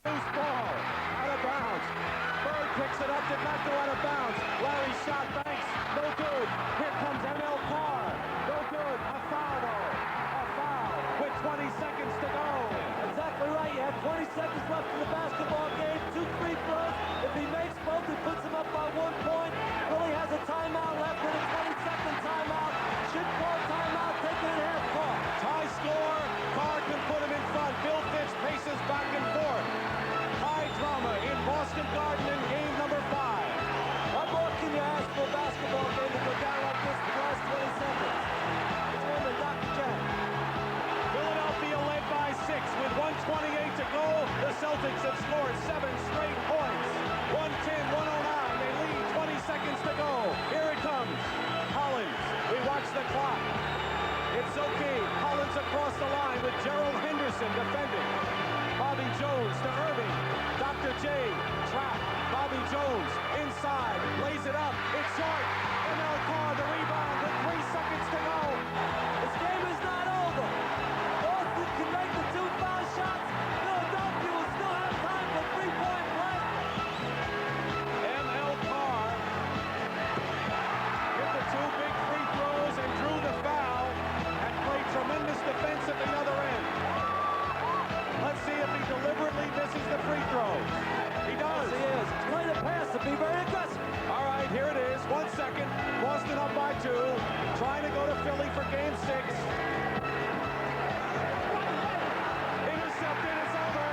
Loose ball, out of bounds. Bird picks it up, did not go out of bounds. Larry shot banks, no good. Here comes ML Carr, no good. A foul though, a foul with 20 seconds to go. Exactly right, you have 20 seconds left in the basketball game, 2 free throws. If he makes both, he puts him up by 1 point. Philly has a timeout left with a 20-second timeout. Should call timeout, take it at half court. Tie score, Carr can put him in front. Bill Fitch paces back and forth. High drama in Boston Garden in game number 5. What more can you ask for a basketball game to go down like this for the last 20 seconds? It's one to Dr. Jack. Philadelphia led by 6 with 1:28 to go. The Celtics have scored 7 straight points. 110-109. They lead 20 seconds to go. Here it comes. Collins. We watch the clock. It's okay. Collins across the line with Gerald Henderson defending. Bobby Jones to Irving. Dr. J. Trap. Bobby Jones inside. Lays it up. It's short. ML Carr the rebound with 3 seconds to go. This game is not over. Boston can make the 2 foul shots. Philadelphia will still have time for 3-point play. ML Carr hit the 2 big free throws and drew the foul and played tremendous defense at the other end. Let's see if he deliberately misses the free throws. He does. Yes, he is. Play the pass to be very aggressive. All right, here it is. 1 second. Boston up by 2. Trying to go to Philly for game 6. Intercepted. It's over.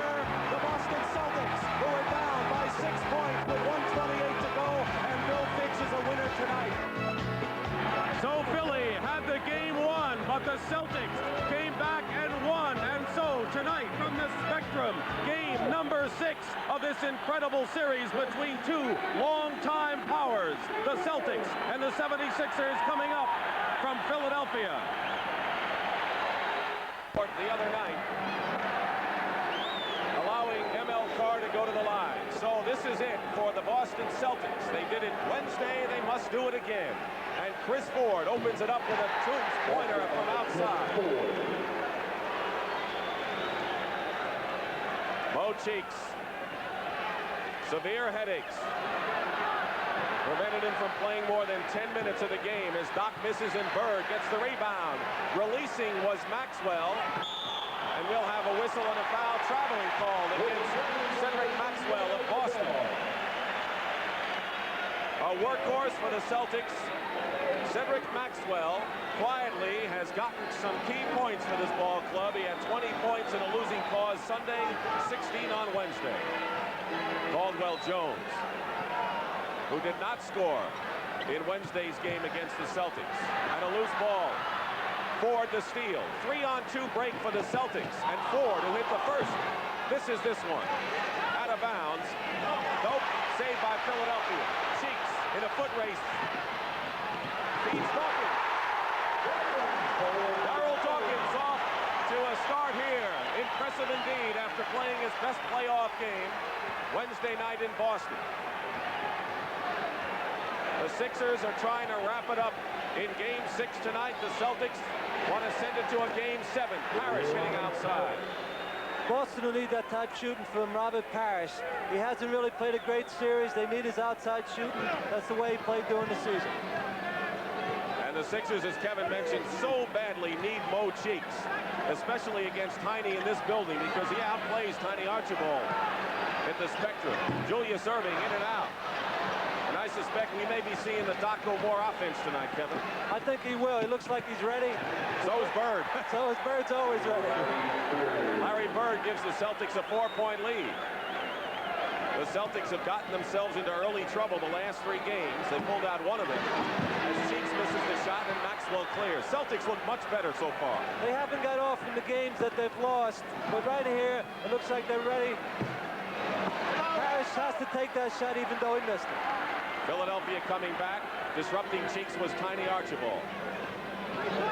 The Boston Celtics, who are down by 6 points with 1:28 to go, and Bill Fitch is a winner tonight. So Philly had the game won, but the Celtics came back and won. And so tonight from the Spectrum, game number 6 of this incredible series between 2 longtime powers, the Celtics and the 76ers, coming up from Philadelphia. The other night, allowing ML Carr to go to the line. So this is it for the Boston Celtics. They did it Wednesday, they must do it again. And Chris Ford opens it up with a two-pointer from outside. Mo Cheeks. Severe headaches prevented him from playing more than 10 minutes of the game as Doc misses and Bird gets the rebound. Releasing was Maxwell. And we'll have a whistle and a foul traveling called against Cedric Maxwell of Boston. A workhorse for the Celtics. Cedric Maxwell quietly has gotten some key points for this ball club. He had 20 points in a losing cause Sunday, 16 on Wednesday. Caldwell Jones, who did not score in Wednesday's game against the Celtics. And a loose ball. Ford the steal. 3-on-2 break for the Celtics. And Ford who hit the first. This one. Out of bounds. Nope. Saved by Philadelphia. Cheeks in a foot race. Feeds Dawkins. Darryl Dawkins off to a start here. Impressive indeed after playing his best playoff game Wednesday night in Boston. The Sixers are trying to wrap it up in game 6 tonight. The Celtics want to send it to a game 7. Parrish hitting outside. Boston will need that type shooting from Robert Parrish. He hasn't really played a great series. They need his outside shooting. That's the way he played during the season. And the Sixers, as Kevin mentioned, so badly need Mo Cheeks, especially against Tiny in this building, because he outplays Tiny Archibald at the Spectrum. Julius Irving in and out. And I suspect we may be seeing the Doc go more offense tonight, Kevin. I think he will. He looks like he's ready. So is Bird. So is Bird's always ready. Larry Bird gives the Celtics a 4-point lead. The Celtics have gotten themselves into early trouble the last 3 games. They pulled out one of them as Cheeks misses the shot and Maxwell clears. Celtics look much better so far. They haven't got off in the games that they've lost, but right here, it looks like they're ready. Parrish has to take that shot even though he missed it. Philadelphia coming back. Disrupting Cheeks was Tiny Archibald.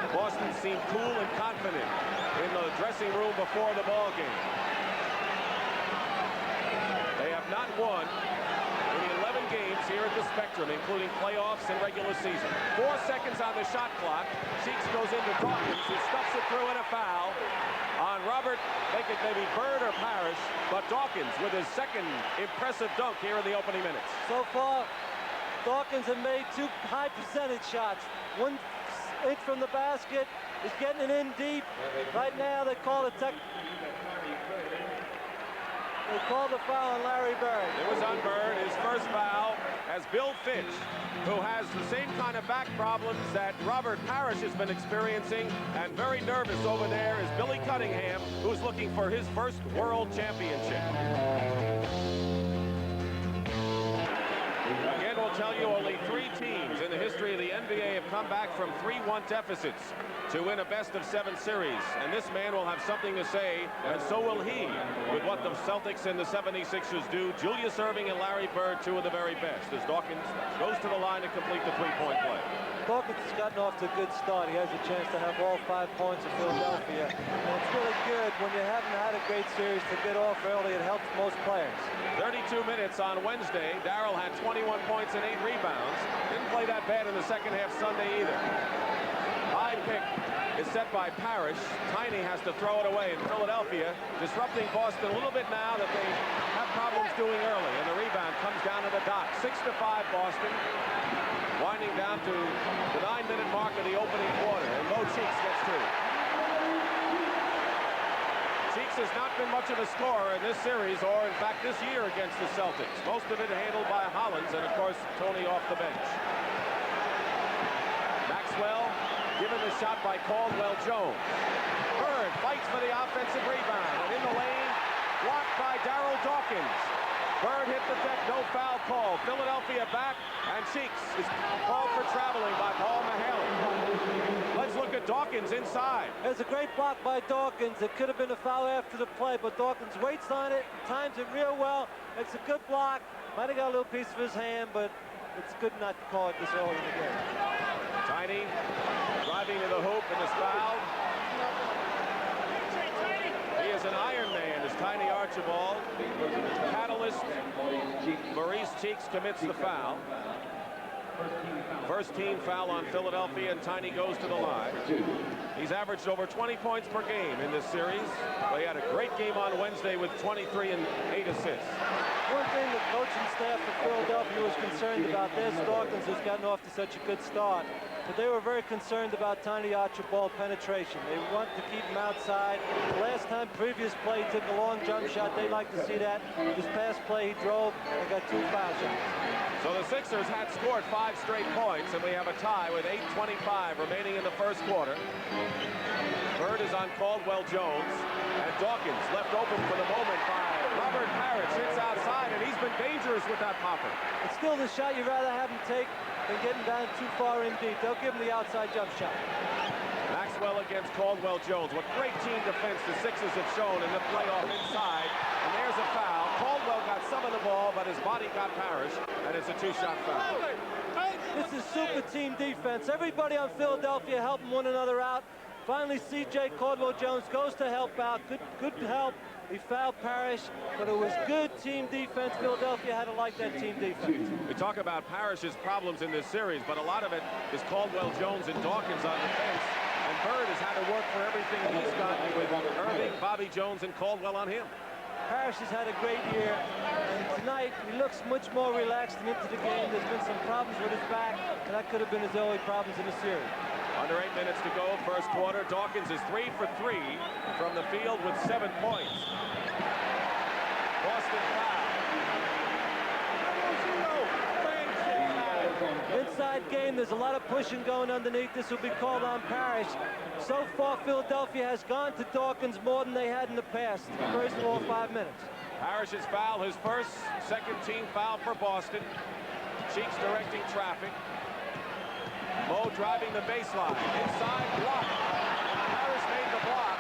Boston seemed cool and confident in the dressing room before the ball game. They have not won in 11 games here at the Spectrum, including playoffs and regular season. 4 seconds on the shot clock. Cheeks goes into Dawkins, who stuffs it through, and a foul on Robert, make it maybe Bird or Parrish, but Dawkins with his second impressive dunk here in the opening minutes. So far, Dawkins have made 2 high percentage shots. 1 inch from the basket. He's getting it in deep. Right now, they call the foul on Larry Bird. It was on Bird, his first foul, as Bill Fitch, who has the same kind of back problems that Robert Parrish has been experiencing, and very nervous over there is Billy Cunningham, who's looking for his first world championship. Again, we'll tell you only 3 teams in the history of the NBA have come back from 3-1 deficits to win a best-of-7 series. And this man will have something to say, and so will he, with what the Celtics and the 76ers do. Julius Erving and Larry Bird, 2 of the very best, as Dawkins goes to the line to complete the 3-point play. Dawkins has gotten off to a good start. He has a chance to have all 5 points in Philadelphia. And it's really good when you haven't had a great series to get off early. It helps most players. 32 minutes on Wednesday. Darrell had 21 points and 8 rebounds. Didn't play that bad in the second half Sunday either. High pick is set by Parrish. Tiny has to throw it away in Philadelphia, disrupting Boston a little bit now that they have problems doing early. And the rebound comes down to the dot. 6-5 Boston. Winding down to the 9-minute mark of the opening quarter, and Mo Cheeks gets 2. Cheeks has not been much of a scorer in this series, or in fact this year against the Celtics. Most of it handled by Hollins, and of course Tony off the bench. Maxwell given the shot by Caldwell Jones. Bird fights for the offensive rebound, and in the lane, blocked by Darrell Dawkins. Bird hit the deck, no foul call. Philadelphia back, and Cheeks is called for traveling by Paul Mahaley. Let's look at Dawkins inside. There's a great block by Dawkins. It could have been a foul after the play, but Dawkins waits on it, times it real well. It's a good block. Might have got a little piece of his hand, but it's good not to call it this early in the game. Tiny driving to the hoop and is fouled. He is an Iron Man, is Tiny Archibald. Catalyst, Maurice Cheeks commits the foul. First team foul on Philadelphia, and Tiny goes to the line. He's averaged over 20 points per game in this series. But he had a great game on Wednesday with 23 and 8 assists. One thing the coaching staff of Philadelphia was concerned about, there's Dawkins, who's gotten off to such a good start. But they were very concerned about Tiny Archibald penetration. They wanted to keep him outside. The last time, previous play, he took a long jump shot. They'd like to see that. This past play, he drove and got 2 foul shots. So the Sixers had scored 5 straight points, and we have a tie with 8:25 remaining in the first quarter. Bird is on Caldwell Jones, and Dawkins left open for the moment by Robert Parrish. Hits outside, and he's been dangerous with that popper. It's still the shot you'd rather have him take than getting down too far in deep. They'll give him the outside jump shot. Maxwell against Caldwell Jones. What great team defense the Sixers have shown in the playoff inside. And there's a foul. Caldwell got some of the ball, but his body got Parrish, and it's a 2-shot foul. This is super team defense. Everybody on Philadelphia helping one another out. Finally, C.J. Caldwell Jones goes to help out. Good help. He fouled Parrish, but it was good team defense. Philadelphia had to like that team defense. We talk about Parrish's problems in this series, but a lot of it is Caldwell Jones and Dawkins on defense. And Bird has had to work for everything he's gotten with Erving, Bobby Jones, and Caldwell on him. Parrish has had a great year, and tonight he looks much more relaxed and into the game. There's been some problems with his back, and that could have been his early problems in the series. Under 8 minutes to go, first quarter. Dawkins is 3 for 3 from the field with 7 points. Boston foul. Inside game, there's a lot of pushing going underneath. This will be called on Parrish. So far, Philadelphia has gone to Dawkins more than they had in the past. First of all, 5 minutes. Parrish's foul, his first second-team foul for Boston. Cheeks directing traffic. Mo driving the baseline. Inside block. Parrish made the block.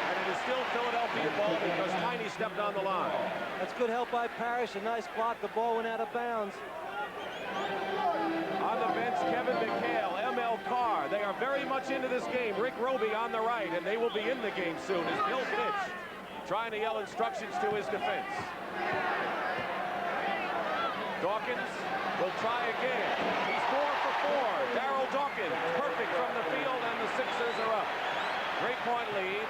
And it is still Philadelphia ball because Tiny stepped on the line. That's good help by Parrish. A nice block. The ball went out of bounds. On the bench, Kevin McHale, M.L. Carr. They are very much into this game. Rick Roby on the right, and they will be in the game soon as Bill Fitch trying to yell instructions to his defense. Dawkins will try again. He's 4 for 4. Darrell Dawkins, perfect from the field, and the Sixers are up. 3-point lead.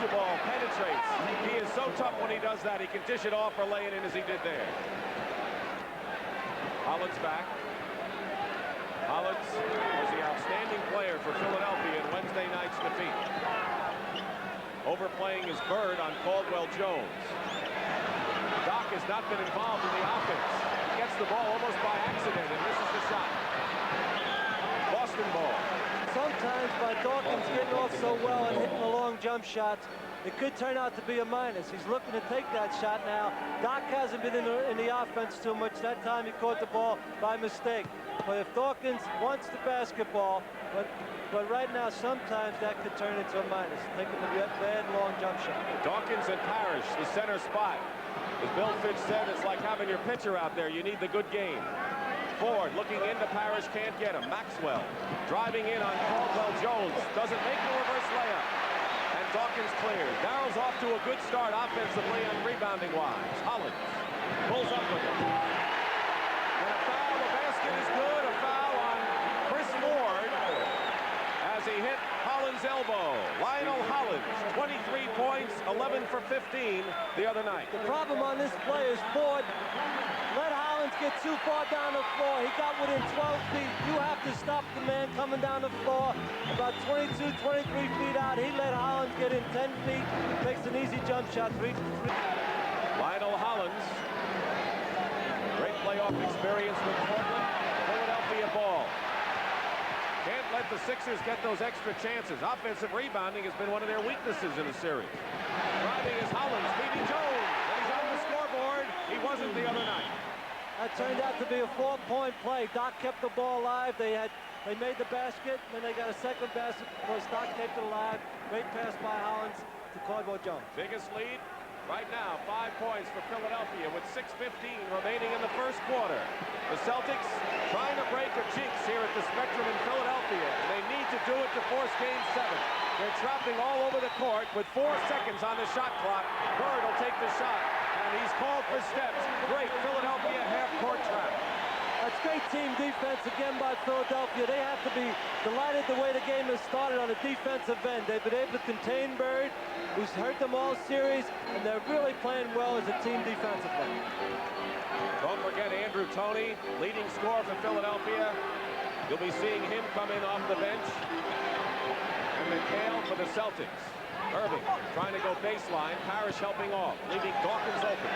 Archibald penetrates. He is so tough when he does that. He can dish it off or lay it in as he did there. Hollins back. Hollins was the outstanding player for Philadelphia in Wednesday night's defeat. Overplaying his bird on Caldwell Jones. Doc has not been involved in the offense. He gets the ball almost by accident and misses the shot. Boston ball. Sometimes by Dawkins getting off so well and hitting the long jump shots, it could turn out to be a minus. He's looking to take that shot now. Doc hasn't been in the offense too much. That time he caught the ball by mistake. But if Dawkins wants the basketball, but right now sometimes that could turn into a minus. Taking the bad long jump shot. Dawkins and Parrish, the center spot. As Bill Fitch said, it's like having your pitcher out there. You need the good game. Ford looking into Parrish, can't get him. Maxwell driving in on Caldwell Jones. Doesn't make the reverse layup. And Dawkins clears. Darrell's off to a good start offensively and rebounding-wise. Hollins pulls up with it. And a foul. The basket is good. A foul on Chris Ford as he hit Hollins' elbow. Lionel Hollins, 23 points, 11 for 15 the other night. The problem on this play is Ford let Hollins get too far down the floor. He got within 12 feet. You have to stop the man coming down the floor about 22, 23 feet out. He let Hollins get in 10 feet. Makes an easy jump shot. Lionel Hollins, great playoff experience with Portland. Philadelphia ball. Can't let the Sixers get those extra chances. Offensive rebounding has been one of their weaknesses in the series. Driving is Hollins, beating Jones, and he's on the scoreboard. He wasn't the other night. That turned out to be a 4-point play. Doc kept the ball alive. They made the basket, then they got a second basket because Doc kept it alive. Great pass by Hollins to Caldwell Jones. Biggest lead right now, 5 points for Philadelphia with 6:15 remaining in the first quarter. The Celtics trying to break a jinx here at the Spectrum in Philadelphia. They need to do it to force Game 7. They're trapping all over the court with 4 seconds on the shot clock. Bird will take the shot, and he's called for steps. Great Philadelphia half-court trap. That's great team defense again by Philadelphia. They have to be delighted the way the game has started on the defensive end. They've been able to contain Bird, who's hurt them all series, and they're really playing well as a team defensively. Don't forget Andrew Toney, leading scorer for Philadelphia. You'll be seeing him come in off the bench. And McHale for the Celtics. Irving trying to go baseline. Parrish helping off, leaving Dawkins open.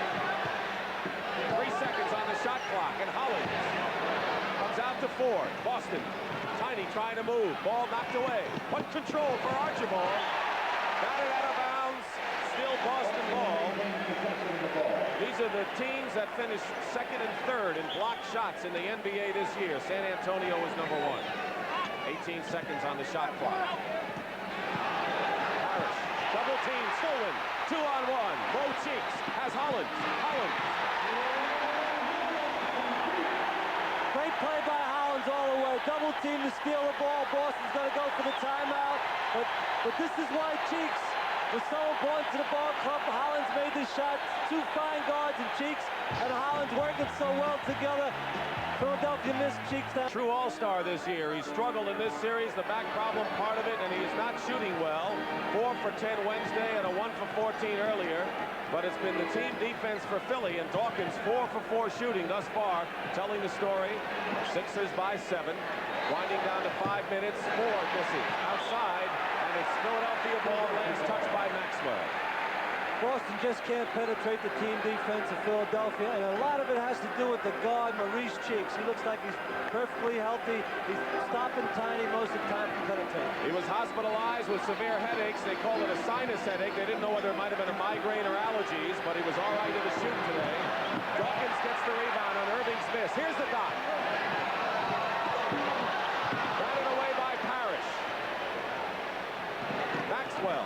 3 seconds on the shot clock, and Hollins comes out to Ford. Boston, Tiny trying to move. Ball knocked away. What control for Archibald. Got it out of bounds. Still Boston ball. These are the teams that finished second and third in blocked shots in the NBA this year. San Antonio was number 1. 18 seconds on the shot clock. Parrish, double team, stolen. 2-on-1. Mo Cheeks has Hollins. Hollins. Great play by Hollins all the way. Double team to steal the ball. Boston's going to go for the timeout. But this is why Cheeks was so important to the ball club. Hollins made the shots. 2 fine guards and Cheeks and Hollins working so well together. Philadelphia missed Cheeks down. True all-star this year. He struggled in this series, the back problem part of it, and he is not shooting well. 4 for 10 Wednesday and a 1 for 14 earlier. But it's been the team defense for Philly, and Dawkins 4 for 4 shooting thus far, telling the story. Sixers by 7, winding down to 5 minutes. Ford misses outside, and it's Philadelphia ball, last touch by Maxwell. Boston just can't penetrate the team defense of Philadelphia, and a lot of it has to do with the guard, Maurice Cheeks. He looks like he's perfectly healthy. He's stopping Tiny most of the time from penetrating. He was hospitalized with severe headaches. They called it a sinus headache. They didn't know whether it might have been a migraine or allergies, but he was all right in the shoot today. Dawkins gets the rebound on Irving's miss. Here's the dot. Batted away by Parrish. Maxwell.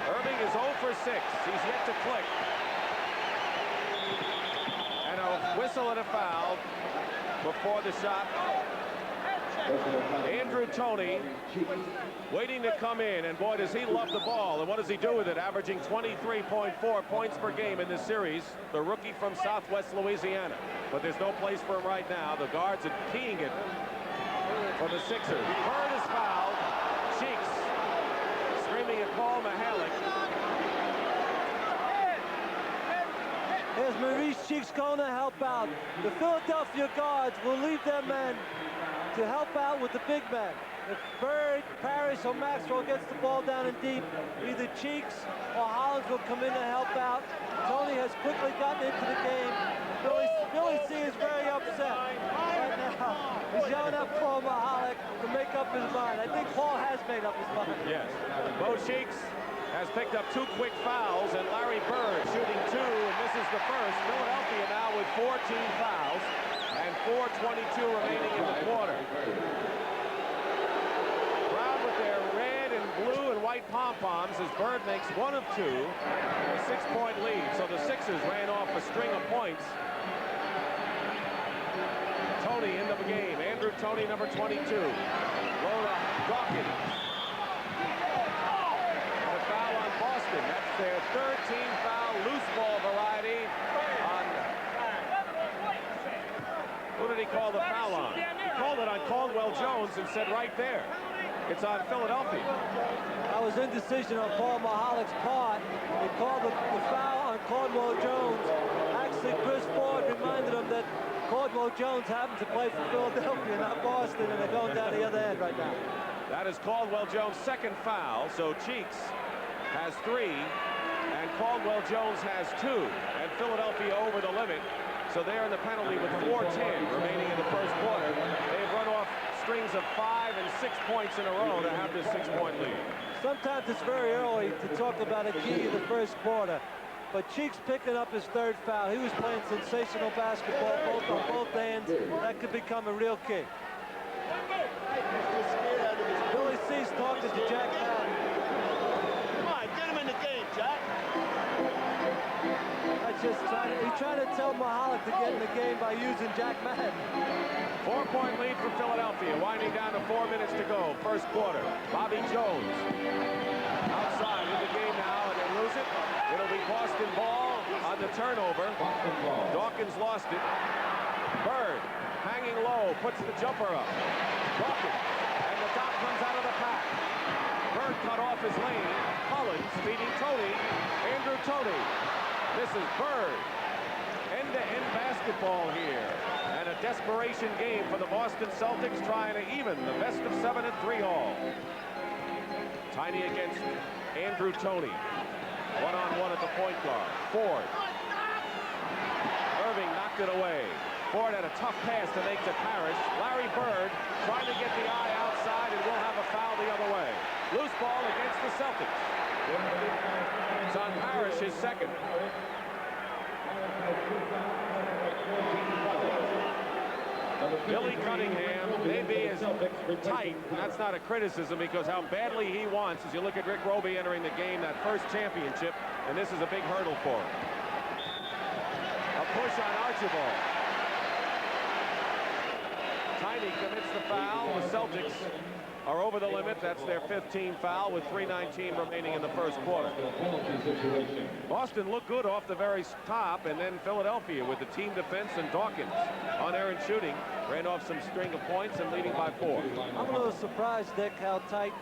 Irving is 0 for 6. He's yet to click. And a whistle and a foul before the shot. Andrew Toney waiting to come in, and boy, does he love the ball. And what does he do with it? Averaging 23.4 points per game in this series. The rookie from Southwest Louisiana. But there's no place for him right now. The guards are keying it for the Sixers. Bird is fouled. Cheeks Here's Maurice Cheeks going to help out. The Philadelphia guards will leave their men to help out with the big men. If Bird, Parrish, or Maxwell gets the ball down and deep, either Cheeks or Hollins will come in to help out. Tony has quickly gotten into the game. Billy C is very upset right now. He's yelling at Paul Mahalik to make up his mind. I think Paul has made up his mind. Yes. Bo Cheeks has picked up 2 quick fouls, and Larry Bird shooting 2 and misses the first. Philadelphia now with 14 fouls and 4:22 remaining in the quarter. Crowd with their red and blue and white pom-poms as Bird makes 1 of 2, a 6-point lead. So the Sixers ran off a string of points. Tony into the game. Andrew Tony, number 22. Low to Dawkins. And a foul on Boston. That's their 3rd team foul, loose ball variety on... Who did he call the foul on? He called it on Caldwell Jones and said right there, it's on Philadelphia. That was indecision on Paul Mahalik's part. He called the foul on Caldwell Jones. Actually, Chris Ford reminded him that Caldwell Jones happens to play for Philadelphia, not Boston, and they're going down the other end right now. That is Caldwell Jones' 2nd foul, so Cheeks has 3, and Caldwell Jones has 2, and Philadelphia over the limit. So they're in the penalty with 4:10 remaining in the first quarter. They've run off strings of 5 and 6 points in a row to have this 6-point lead. Sometimes it's very early to talk about a key in the first quarter. But Cheeks picking up his 3rd foul. He was playing sensational basketball on both ends. That could become a real key. Billy C's talking to Jack Madden. Come on, get him in the game, Jack. He's trying to tell Mahalik to get in the game by using Jack Madden. 4-point lead for Philadelphia, winding down to 4 minutes to go. First quarter. Bobby Jones outside in the game now, and they lose it. It'll be Boston ball on the turnover. Dawkins lost it. Bird hanging low, puts the jumper up. Dawkins, and the dot comes out of the pack. Bird cut off his lane. Hollins feeding Tony. Andrew Tony. This is Bird. End-to-end basketball here. And a desperation game for the Boston Celtics, trying to even the best of 7 at 3 all. Tiny against Andrew Tony. One-on-one at the point guard. Ford. Irving knocked it away. Ford had a tough pass to make to Parrish. Larry Bird trying to get the eye outside, and will have a foul the other way. Loose ball against the Celtics. It's on Parrish, his 2nd. Billy Cunningham may be as tight. That's not a criticism, because how badly he wants, as you look at Rick Roby entering the game, that first championship, and this is a big hurdle for him. A push on Archibald. Tiny commits the foul. The Celtics are over the limit. That's their 15th foul with 3:19 remaining in the first quarter. Boston looked good off the very top, and then Philadelphia with the team defense and Dawkins on errant shooting ran off some string of points and leading by 4. I'm a little surprised, Dick, how tight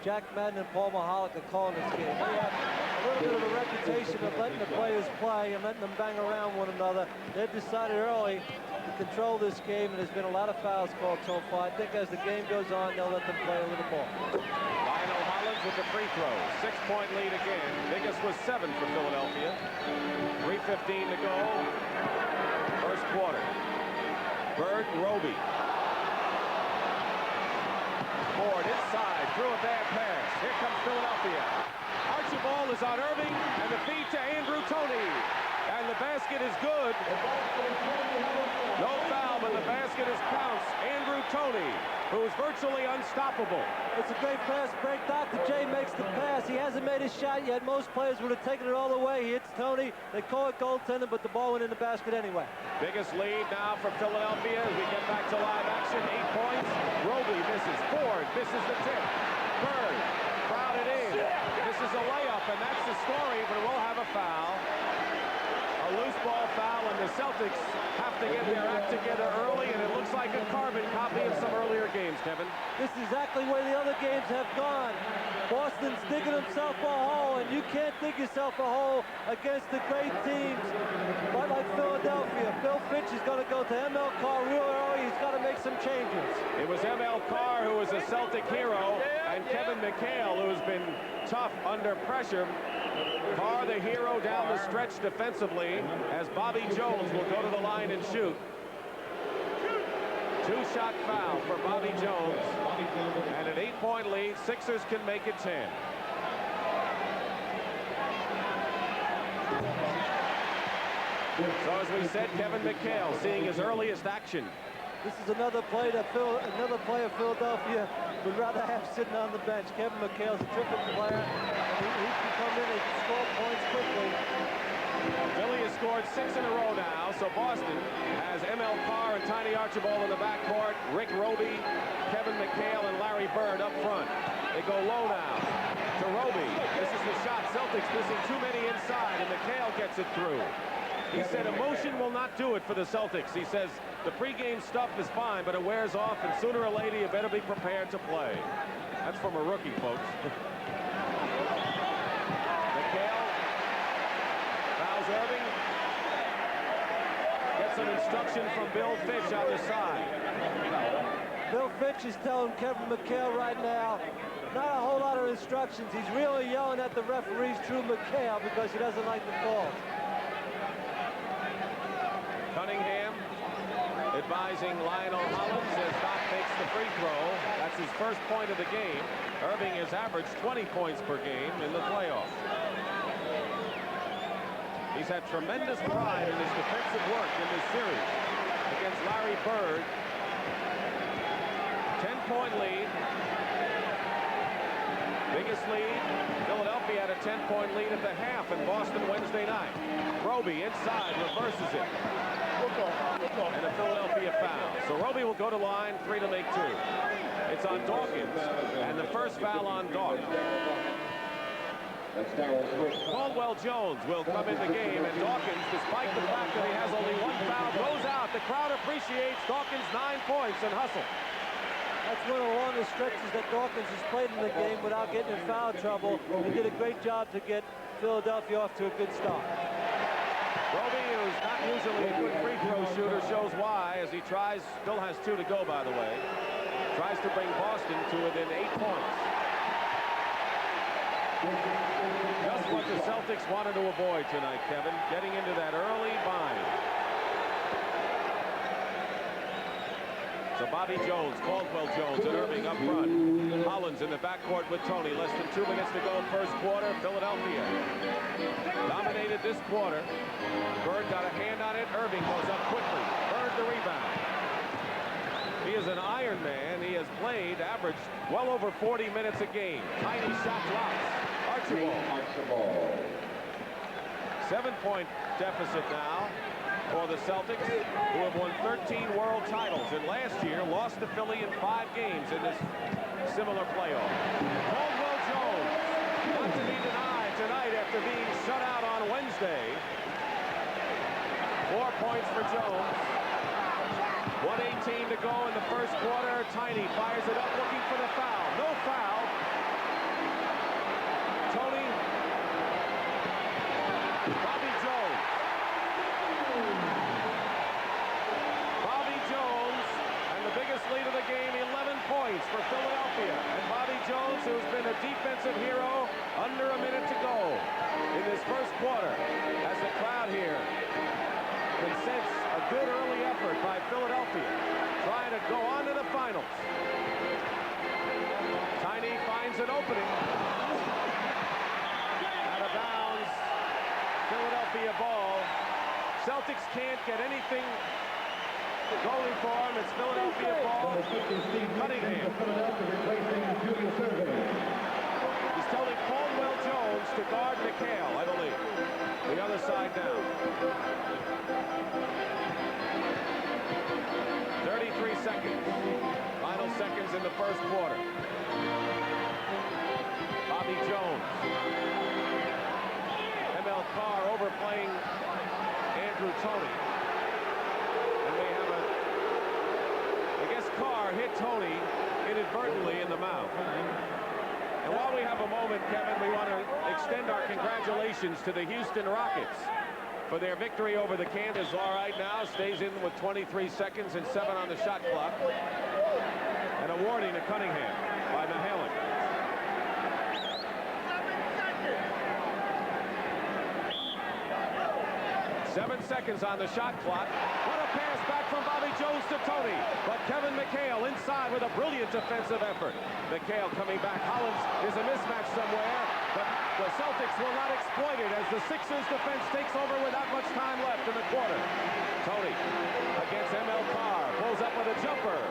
Jack Madden and Paul Mahalik are calling this game. They have a little bit of a reputation of letting the players play and letting them bang around one another. They've decided early to control this game, and there's been a lot of fouls called so far. I think as the game goes on, they'll let them play a little more. Lionel Hollins with the free throw. 6-point lead again. Biggest was 7 for Philadelphia. 3:15 to go. First quarter. Bird, Roby. Ford inside, threw a bad pass. Here comes Philadelphia. Archibald is on Irving, and the feed to Andrew Tony. And the basket is good. No foul, but the basket is counts. Andrew Tony, who is virtually unstoppable. It's a great pass break. Dr. J makes the pass. He hasn't made his shot yet. Most players would have taken it all the way. He hits Tony. They call it goaltending, but the ball went in the basket anyway. Biggest lead now for Philadelphia as we get back to live action. 8 points. Roby misses. Ford misses the tip. Bird crowded in. This is a layup, and that's the story, but we'll have a foul. A loose ball foul, and the Celtics have to get their act together early, and it looks like a carbon copy of some earlier games, Kevin. This is exactly where the other games have gone. Boston's digging himself a hole, and you can't dig yourself a hole against the great teams like Philadelphia. Bill Fitch is going to go to ML Carr real early. He's got to make some changes. It was ML Carr who was a Celtic hero, and Kevin McHale, who's been tough under pressure. Carr, the hero down the stretch defensively, as Bobby Jones will go to the line and shoot. Two-shot foul for Bobby Jones, and an 8-point lead. Sixers can make it 10. So as we said, Kevin McHale seeing his earliest action. This is another player Philadelphia would rather have sitting on the bench. Kevin McHale's a terrific player, and he can come in and score points quickly. Philly has scored 6 in a row now, so Boston has ML Carr and Tiny Archibald in the backcourt, Rick Roby, Kevin McHale, and Larry Bird up front. They go low now to Roby. This is the shot. Celtics missing too many inside, and McHale gets it through. He said emotion will not do it for the Celtics. He says the pregame stuff is fine, but it wears off, and sooner or later you better be prepared to play. That's from a rookie, folks. McHale fouls Irving. Gets an instruction from Bill Fitch on the side. Bill Fitch is telling Kevin McHale right now, not a whole lot of instructions. He's really yelling at the referees through McHale because he doesn't like the calls. Cunningham advising Lionel Hollins as Doc makes the free throw. That's his first point of the game. Irving has averaged 20 points per game in the playoffs. He's had tremendous pride in his defensive work in this series against Larry Bird. 10-point lead. Biggest lead. Philadelphia had a 10-point lead at the half in Boston Wednesday night. Roby inside reverses it. And a Philadelphia foul. So Roby will go to line, 3 to make 2. It's on Dawkins, and the first foul on Dawkins. Caldwell Jones will come in the game, and Dawkins, despite the fact that he has only 1 foul, goes out. The crowd appreciates Dawkins' 9 points and hustle. That's one of the longest stretches that Dawkins has played in the game without getting in foul trouble. He did a great job to get Philadelphia off to a good start. Roby, who's not usually a good free throw shooter, shows why as he tries, still has 2 to go, by the way, tries to bring Boston to within 8 points. Just what the Celtics wanted to avoid tonight, Kevin, getting into that early bind. So Bobby Jones, Caldwell Jones, and Irving up front. Hollins in the backcourt with Tony. Less than 2 minutes to go first quarter. Philadelphia dominated this quarter. Bird got a hand on it. Irving goes up quickly. Bird the rebound. He is an Iron Man. He has played, averaged well over 40 minutes a game. Tiny shot drops. Archibald. 7-point deficit now for the Celtics, who have won 13 world titles, and last year lost to Philly in 5 games in this similar playoff. Caldwell Jones, not to be denied tonight after being shut out on Wednesday. 4 points for Jones. 1:18 to go in the first quarter. Tiny fires it up looking for the foul. No foul. Tony. Bobby Jones. Bobby Jones, and the biggest lead of the game, 11 points for Philadelphia. And Bobby Jones, who's been a defensive hero, under a minute to go in this first quarter, as the crowd here can sense a good early effort by Philadelphia, trying to go on to the finals. Tiny finds an opening. Out of bounds, Philadelphia ball. Celtics can't get anything going for him. It's Philadelphia ball. Cunningham. He's telling Caldwell Jones to guard McHale, I believe. The other side down. 33 seconds. Final seconds in the first quarter. Bobby Jones. ML Carr overplaying While we have a moment, Kevin, we want to extend our congratulations to the Houston Rockets for their victory over the Kansas. All right now stays in with 23 seconds and 7 on the shot clock. And a warning to Cunningham by Mahalik. 7 seconds on the shot clock. What a pass back from Bobby Jones to Tony. But Kevin McHale inside with a brilliant defensive effort. McHale coming back. Hollins is a mismatch somewhere, but the Celtics will not exploit it as the Sixers defense takes over without much time left in the quarter. Tony against ML Carr. Pulls up with a jumper.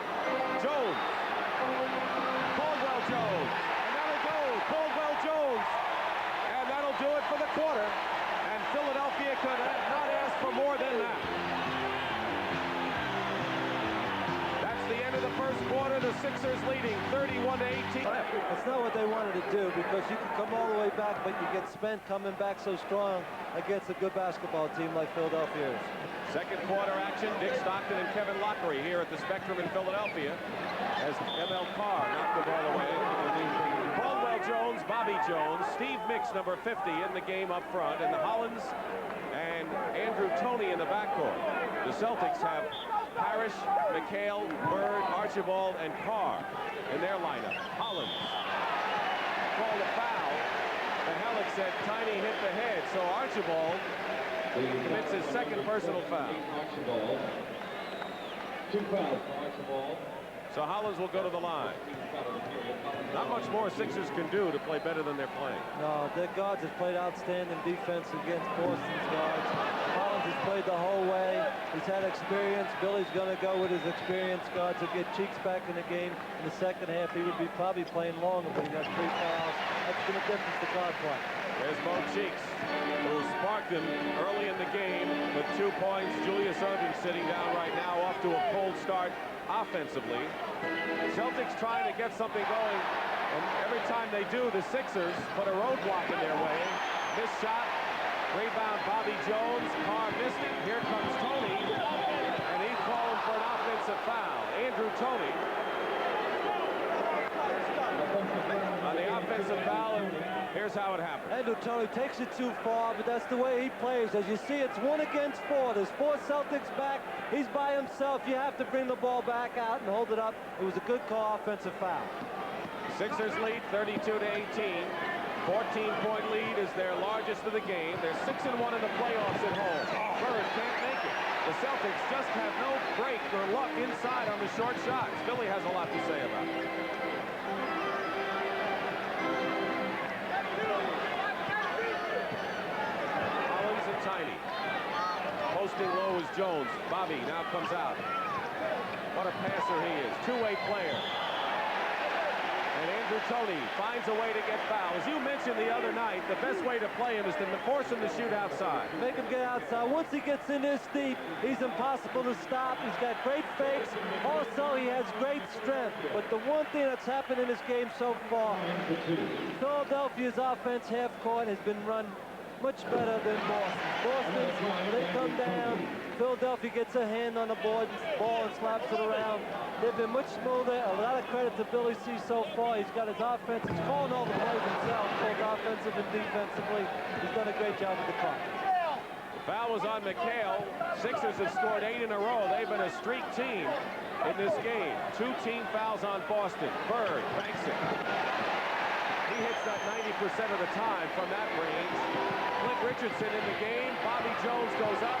Jones. Caldwell Jones. And that'll go. Caldwell Jones. And that'll do it for the quarter. And Philadelphia could not ask for more than that. That's the end of the first quarter. The Sixers leading 31-18. That's not what they wanted to do, because you can come all the way back, but you get spent coming back so strong against a good basketball team like Philadelphia is. Second quarter action. Dick Stockton and Kevin Lockery here at the Spectrum in Philadelphia as ML Carr knocked the ball away. Caldwell Jones, Bobby Jones, Steve Mix, number 50, in the game up front, and the Hollins and Andrew Toney in the backcourt. The Celtics have Parrish, McHale, Bird, Archibald, and Carr in their lineup. Hollins called a foul. Mahalik said Tiny hit the head, so Archibald commits his second personal foul. 2 fouls for Archibald. So Hollins will go to the line. Not much more Sixers can do to play better than they're playing. No, their guards have played outstanding defense against Boston's guards. Hollins has played the whole way. He's had experience. Billy's going to go with his experienced guards to get Cheeks back in the game. In the second half, he would be probably playing longer, but he got 3 fouls. That's been a difference to guard play. There's Mo Cheeks, who sparked him early in the game with 2 points. Julius Erving sitting down right now, off to a cold start offensively. Celtics trying to get something going, and every time they do, the Sixers put a roadblock in their way. Missed shot, rebound Bobby Jones. Carr missed it. Here comes Toney, and he's calling for an offensive foul. Andrew Toney on the offensive foul, and here's how it happened. Andrew Toney takes it too far, but that's the way he plays. As you see, it's 1 against 4. There's 4 Celtics back. He's by himself. You have to bring the ball back out and hold it up. It was a good call, offensive foul. Sixers lead 32-18. 14-point lead is their largest of the game. They're 6-1 in the playoffs at home. Bird can't make it. The Celtics just have no break or luck inside on the short shots. Billy has a lot to say about it. Hollins and Tiny. Posting low is Jones. Bobby now comes out. What a passer he is. Two-way player. And Andrew Toney finds a way to get fouled. As you mentioned the other night, the best way to play him is to force him to shoot outside. Make him get outside. Once he gets in this deep, he's impossible to stop. He's got great fakes. Also, he has great strength. But the one thing that's happened in this game so far, Philadelphia's offense half court has been run much better than Boston. Boston, they come down. Philadelphia gets a hand on the ball and slaps it around. They've been much smoother. A lot of credit to Billy C so far. He's got his offense. He's calling all the plays himself, both offensive and defensively. He's done a great job with the clock. The foul was on McHale. Sixers have scored 8 in a row. They've been a streak team in this game. 2 team fouls on Boston. Bird banks it. He hits that 90% of the time from that range. Clint Richardson in the game. Bobby Jones goes up.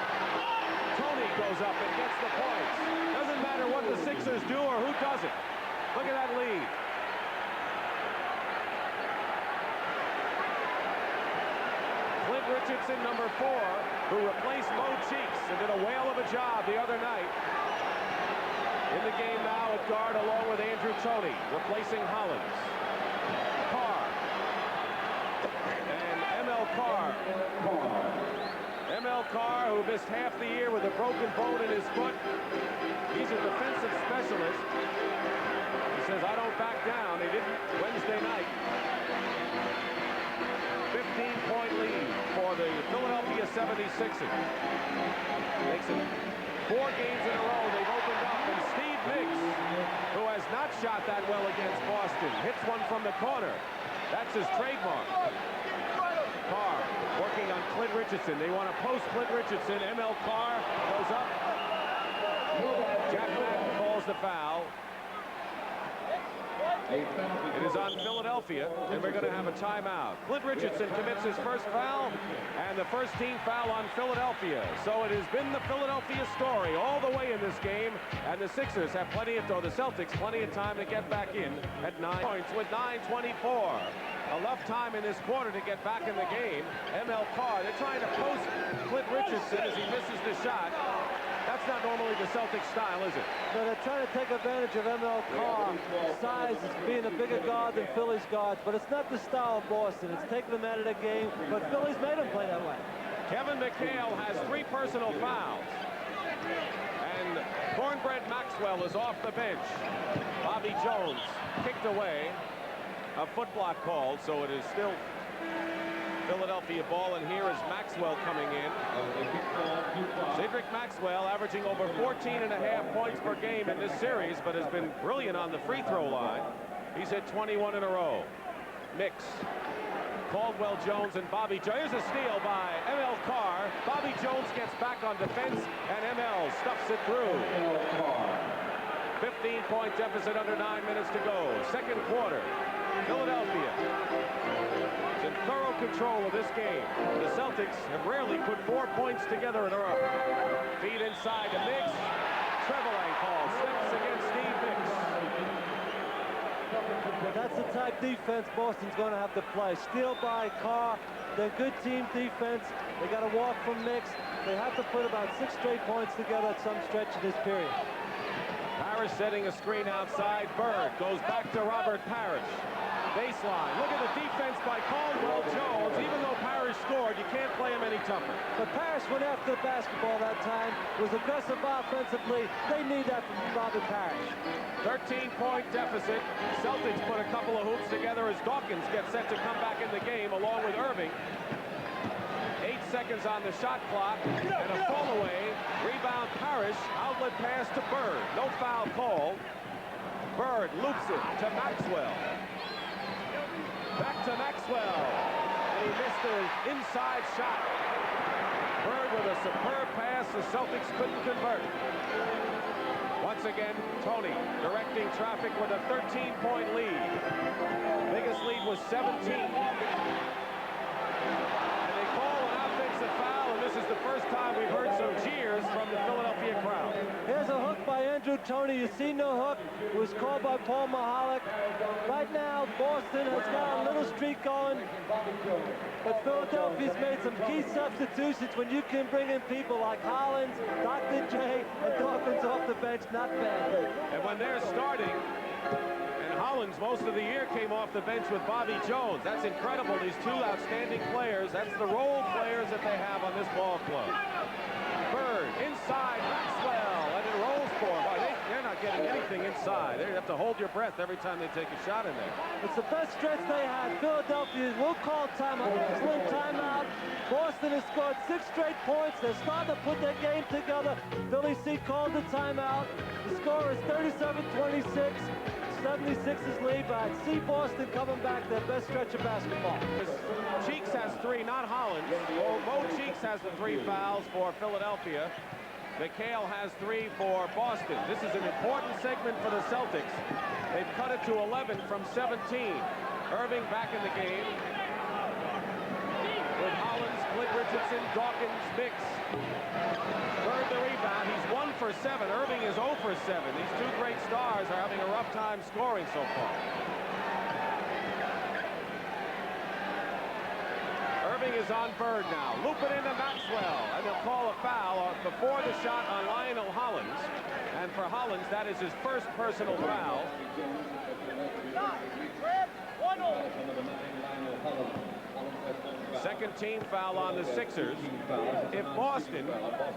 Toney goes up and gets the points. Doesn't matter what the Sixers do or who does it. Look at that lead. Clint Richardson, number 4, who replaced Mo Cheeks and did a whale of a job the other night. In the game now at guard along with Andrew Toney, replacing Hollins. Carr. And ML Carr. ML Carr, who missed half the year with a broken bone in his foot. He's a defensive specialist. He says, I don't back down. They didn't Wednesday night. 15-point lead for the Philadelphia 76ers. Makes it 4 games in a row. They've opened up, and Steve Miggs, who has not shot that well against Boston, hits one from the corner. That's his trademark. Carr working on Clint Richardson. They want to post Clint Richardson. ML Carr goes up. Jack Madden calls the foul. It is on Philadelphia, and we're going to have a timeout. Clint Richardson commits his first foul, and the first team foul on Philadelphia. So it has been the Philadelphia story all the way in this game, and the Sixers have plenty of, or the Celtics, plenty of time to get back in at 9 points with 9:24. Enough time in this quarter to get back in the game. ML Carr, they're trying to post Clint Richardson as he misses the shot. That's not normally the Celtics style, is it? So they're trying to take advantage of ML Carr size as being a bigger guard than Philly's guards, but it's not the style of Boston. It's taking them out of the game, but Philly's made them play that way. Kevin McHale has 3 personal fouls. And Cornbread Maxwell is off the bench. Bobby Jones kicked away. A foot block called, so it is still Philadelphia ball, and here is Maxwell coming in. Cedric Maxwell averaging over 14.5 points per game in this series, but has been brilliant on the free throw line. He's hit 21 in a row. Mix. Caldwell Jones and Bobby Jones. Here's a steal by ML Carr. Bobby Jones gets back on defense, and ML stuffs it through. 15-point deficit under 9 minutes to go. Second quarter. Philadelphia is in thorough control of this game. The Celtics have rarely put 4 points together in a row. Feed inside to Miggs. Trevelyan call. Steps against Steve Miggs. That's the type defense Boston's going to have to play. Steal by Carr. They're good team defense. They got to walk from Miggs. They have to put about 6 straight points together at some stretch of this period. Parrish setting a screen outside. Bird goes back to Robert Parrish. Baseline. Look at the defense by Caldwell Jones. Even though Parrish scored, you can't play him any tougher. But Parrish went after the basketball that time. Was aggressive offensively. They need that from Robert Parrish. 13-point deficit. Celtics put a couple of hoops together as Dawkins gets set to come back in the game along with Irving. 8 seconds on the shot clock, and a fall away. Rebound Parrish. Outlet pass to Bird. No foul called. Bird loops it to Maxwell. Back to Maxwell. And he missed the inside shot. Bird with a superb pass. The Celtics couldn't convert. Once again, Tony directing traffic with a 13-point lead. Biggest lead was 17. And they call an offensive foul, and this is the first time we've heard some cheers from the Philadelphia crowd. Here's a hook by Andrew Toney. You see no hook. It was called by Paul Mahalik. Right now, Boston has got a little streak going, but Philadelphia's made some key substitutions when you can bring in people like Hollins, Dr. J, and Dawkins off the bench. Not bad. And when they're starting, and Hollins most of the year came off the bench with Bobby Jones. That's incredible. These 2 outstanding players. That's the role players that they have on this ball club. Bird inside Maxwell, and it rolls for him. Boy, they're not getting anything inside. They have to hold your breath every time they take a shot in there. It's the best stretch they had. Philadelphia will call timeout. Excellent timeout. Boston has scored 6 straight points. They're starting to put their game together. Philly C called the timeout. The score is 37-26. 76ers lead, but I see Boston coming back their best stretch of basketball. Cheeks has 3, not Hollins. Mo Cheeks has the 3 fouls for Philadelphia. McHale has 3 for Boston. This is an important segment for the Celtics. They've cut it to 11 from 17. Irving back in the game with Hollins, Clint Richardson, Dawkins, Mix. Bird the rebound. He's 1 for 7. Irving is 0 for 7. These 2 great stars are having a rough time scoring so far. Irving is on Bird now. Loop it into Maxwell, and they'll call a foul before the shot on Lionel Hollins. And for Hollins, that is his first personal foul. Second team foul on the Sixers. If Boston,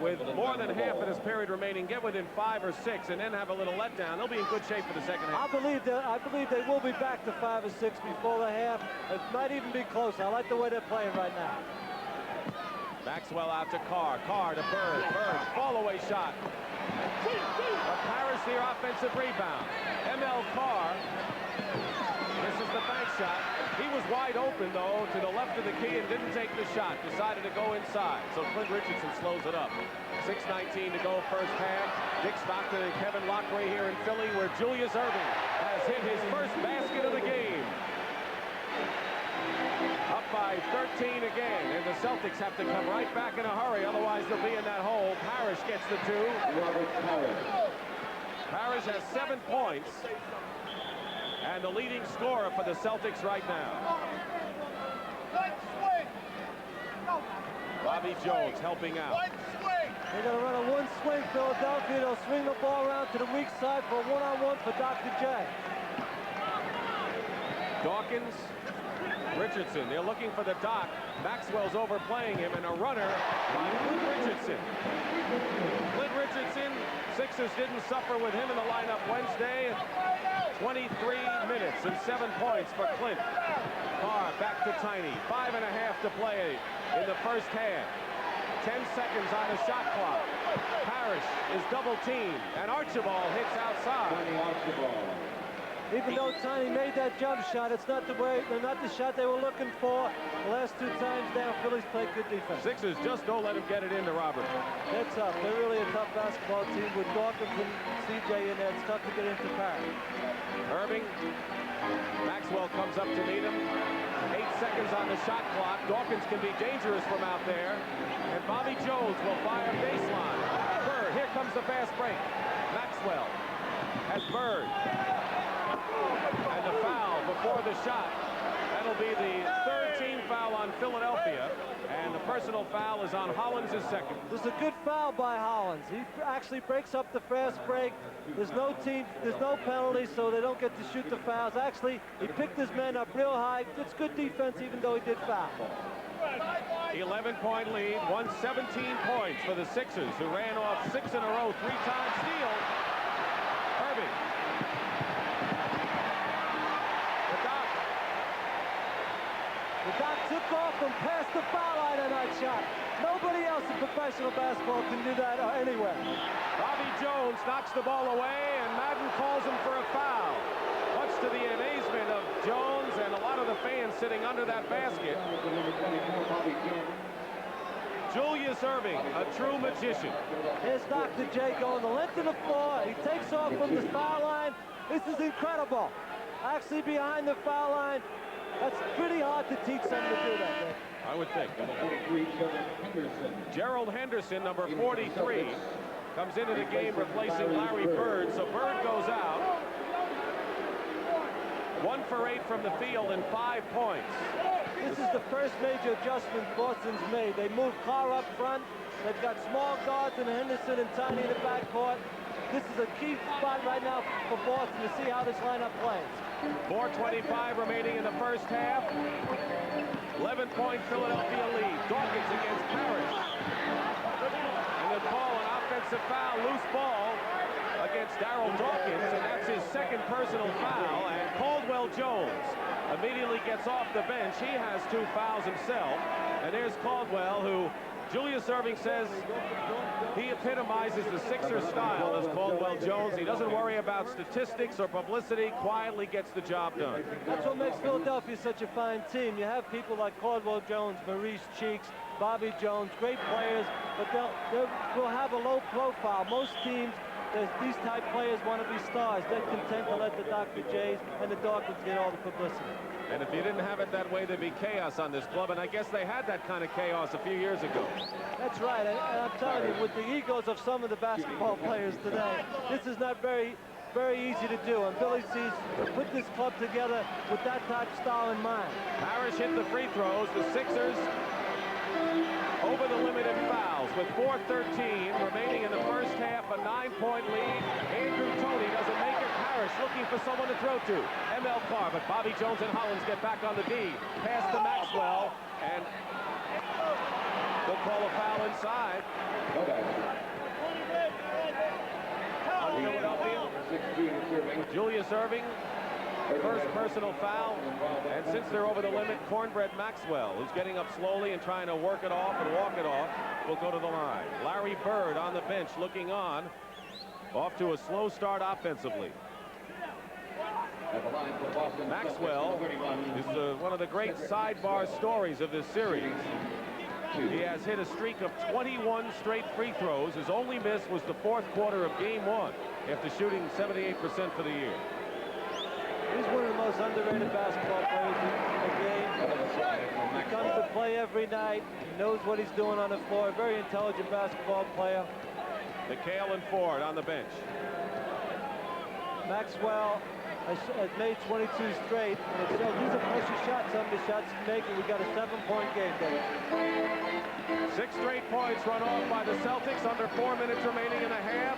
with more than half of this period remaining, get within 5 or 6 and then have a little letdown, they'll be in good shape for the second half. I believe they will be back to 5 or 6 before the half. It might even be close. I like the way they're playing right now. Maxwell out to Carr. Carr to Bird. Bird, fall away shot. But Parrish the offensive rebound. M.L. Carr. This is the bank shot. He was wide open, though, to the left of the key and didn't take the shot. Decided to go inside. So Clint Richardson slows it up. 6:19 to go first half. Dick Stockton and Kevin Lockray here in Philly, where Julius Erving has hit his first basket of the game. Up by 13 again, and the Celtics have to come right back in a hurry, otherwise they'll be in that hole. Parrish gets the two. Parrish has 7 points, and the leading scorer for the Celtics right now. Bobby Jones helping out. They're going to run a one swing, Philadelphia. They'll swing the ball around to the weak side for a one-on-one for Dr. J. Dawkins, Richardson. They're looking for the dot. Maxwell's overplaying him, and a runner by Clint Richardson. Clint Richardson, Sixers didn't suffer with him in the lineup Wednesday. 23 minutes and 7 points for Clint. Carr back to Tiny. 5.5 to play in the first half. 10 seconds on the shot clock. Parrish is double teamed, and Archibald hits outside. Even though Tiny made that jump shot, it's not the shot they were looking for. The last 2 times down, Phillies played good defense. Sixers just don't let him get it into Robert. They're tough. They're really a tough basketball team with Dawkins and CJ in there. It's tough to get into Parrish. Irving. Maxwell comes up to meet him. 8 seconds on the shot clock. Dawkins can be dangerous from out there. And Bobby Jones will fire baseline. Bird, here comes the fast break. Maxwell has Bird. And the foul before the shot. That'll be the 3rd team foul on Philadelphia. And the personal foul is on Hollins' second. This is a good foul by Hollins. He actually breaks up the fast break. There's no penalty, so they don't get to shoot the fouls. Actually, he picked his men up real high. It's good defense, even though he did foul. 11-point lead, 117 points for the Sixers, who ran off 6 in a row, 3-time steal. Irving. The Doc took off and passed the foul line on that shot. Nobody else in professional basketball can do that anywhere. Bobby Jones knocks the ball away, and Madden calls him for a foul. Much to the amazement of Jones and a lot of the fans sitting under that basket. Julius Erving, a true magician. Here's Dr. J going the length of the floor. He takes off from the foul line. This is incredible. Actually behind the foul line. That's pretty hard to teach someone to do that, Nick. I would think. Gerald Henderson, number 43, comes into the game replacing Larry Bird. So Bird goes out. 1 for 8 from the field and 5 points. This is the first major adjustment Boston's made. They moved Carr up front. They've got small guards in Henderson and Tiny in the backcourt. This is a key spot right now for Boston to see how this lineup plays. 4:25 remaining in the first half. 11-point Philadelphia lead. Dawkins against Parrish. And they call an offensive foul, loose ball against Darryl Dawkins, and that's his 2nd personal foul. And Caldwell Jones immediately gets off the bench. He has 2 fouls himself. And there's Caldwell, who Julius Erving says he epitomizes the Sixers style as Caldwell Jones. He doesn't worry about statistics or publicity, quietly gets the job done. That's what makes Philadelphia such a fine team. You have people like Caldwell Jones, Maurice Cheeks, Bobby Jones, great players, but they'll have a low profile. Most teams, these type players want to be stars. They're content to let the Dr. J's and the Dawkins get all the publicity. And if you didn't have it that way, there'd be chaos on this club, and I guess they had that kind of chaos a few years ago. That's right, and I'm telling you, with the egos of some of the basketball players today, this is not very easy to do, and Billy sees put this club together with that type of style in mind. Parrish hit the free throws. The Sixers over the limit in fouls with 4:13 remaining in the first half, a 9-point lead. Andrew Toney doesn't make it. Parrish looking for someone to throw to. M.L. Carr, but Bobby Jones and Hollins get back on the D. Pass to Maxwell, and they'll call a foul inside. On Philadelphia. Julius Erving, first personal foul, and since they're over the limit, Cornbread Maxwell, who's getting up slowly and trying to work it off and walk it off, will go to the line. Larry Bird on the bench looking on. Off to a slow start offensively. Maxwell is one of the great sidebar stories of this series. He has hit a streak of 21 straight free throws. His only miss was the fourth quarter of game 1 after shooting 78% for the year. He's one of the most underrated basketball players in the game. He comes to play every night. He knows what he's doing on the floor. Very intelligent basketball player. McHale and Ford on the bench. Maxwell has made 22 straight, and it shows these are pressure shots. Some of the shots he's making. We got a 7-point game, David. 6 straight points run off by the Celtics under 4 minutes remaining in the half.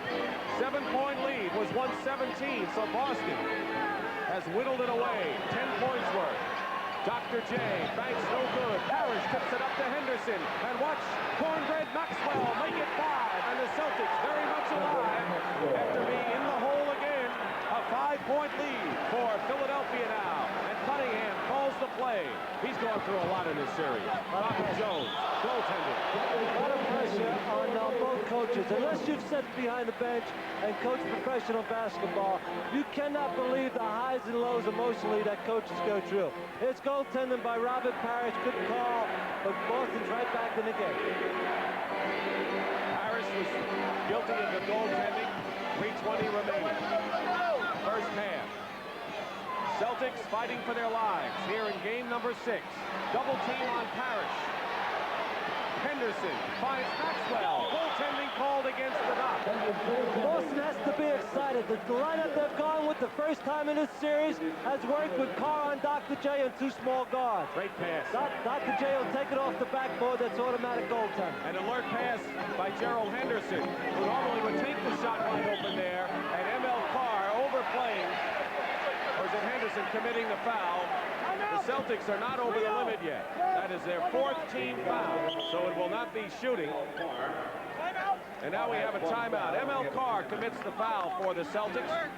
7-point lead was 117, so Boston has whittled it away. 10 points worth. Dr. J banks no good. Parrish tips it up to Henderson, and watch Cornbread Maxwell make it 5, and the Celtics very much alive after being in the hole again. A 5-point lead for Philadelphia now, and Cunningham calls the play. He's gone through a lot in this series. Bobby Jones, goaltender. A lot of pressure on both coaches. Unless you've sat behind the bench and coached professional basketball, you cannot believe the highs and lows emotionally that coaches go through. It's goaltending by Robert Parrish. Good call, but Boston's right back in the game. Parrish was guilty of the goaltending. 3:20 remaining. First half. Celtics fighting for their lives here in game number 6. Double team on Parrish. Henderson finds Maxwell. Goaltending called against the dot. Boston has to be excited. The lineup they've gone with the first time in this series has worked with Carr on Dr. J and 2 small guards. Great pass. Dr. J will take it off the backboard. That's automatic goaltending. An alert pass by Gerald Henderson, who normally would take the shot wide open there, and ML Carr overplaying. Or is it Henderson committing the foul? The Celtics are not over the limit yet. That is their 4th team foul, so it will not be shooting. And now we have a timeout. ML Carr commits the foul for the Celtics.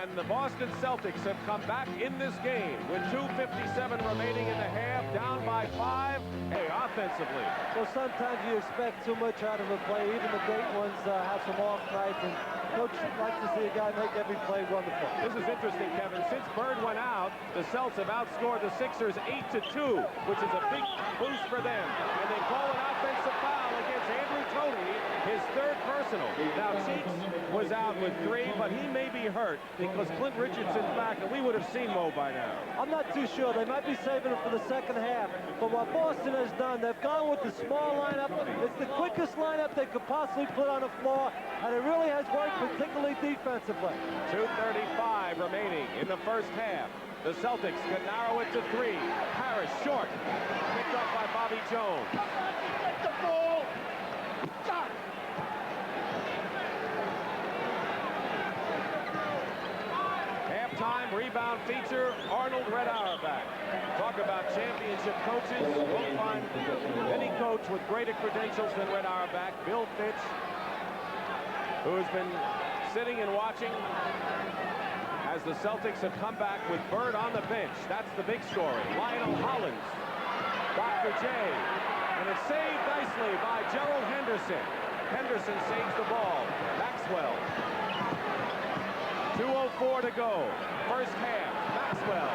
And the Boston Celtics have come back in this game with 2:57 remaining in the half, down by 5. Hey, offensively. Well, sometimes you expect too much out of a play. Even the great ones have some off nights, and coach likes to see a guy make every play wonderful. This is interesting, Kevin. Since Bird went out, the Celts have outscored the Sixers 8-2, which is a big boost for them. And they call an offensive foul against Andrew Toney, his 3rd personal. Now, Cheeks was out with 3, but he may be hurt because Clint Richardson's back, and we would have seen Mo by now. I'm not too sure. They might be saving it for the second half. But what Boston has done, they've gone with the small lineup. It's the quickest lineup they could possibly put on the floor, and it really has worked, particularly defensively. 2:35 remaining in the first half. The Celtics can narrow it to 3. Parrish short. Picked up by Bobby Jones. Get the ball. Stop. Halftime rebound feature, Arnold Red Auerbach. Talk about championship coaches. Won't find any coach with greater credentials than Red Auerbach. Bill Fitch, who has been sitting and watching as the Celtics have come back with Bird on the bench. That's the big story. Lionel Hollins, Dr. J, and it's saved nicely by Gerald Henderson. Henderson saves the ball. Maxwell. 2:04 to go. First half. Maxwell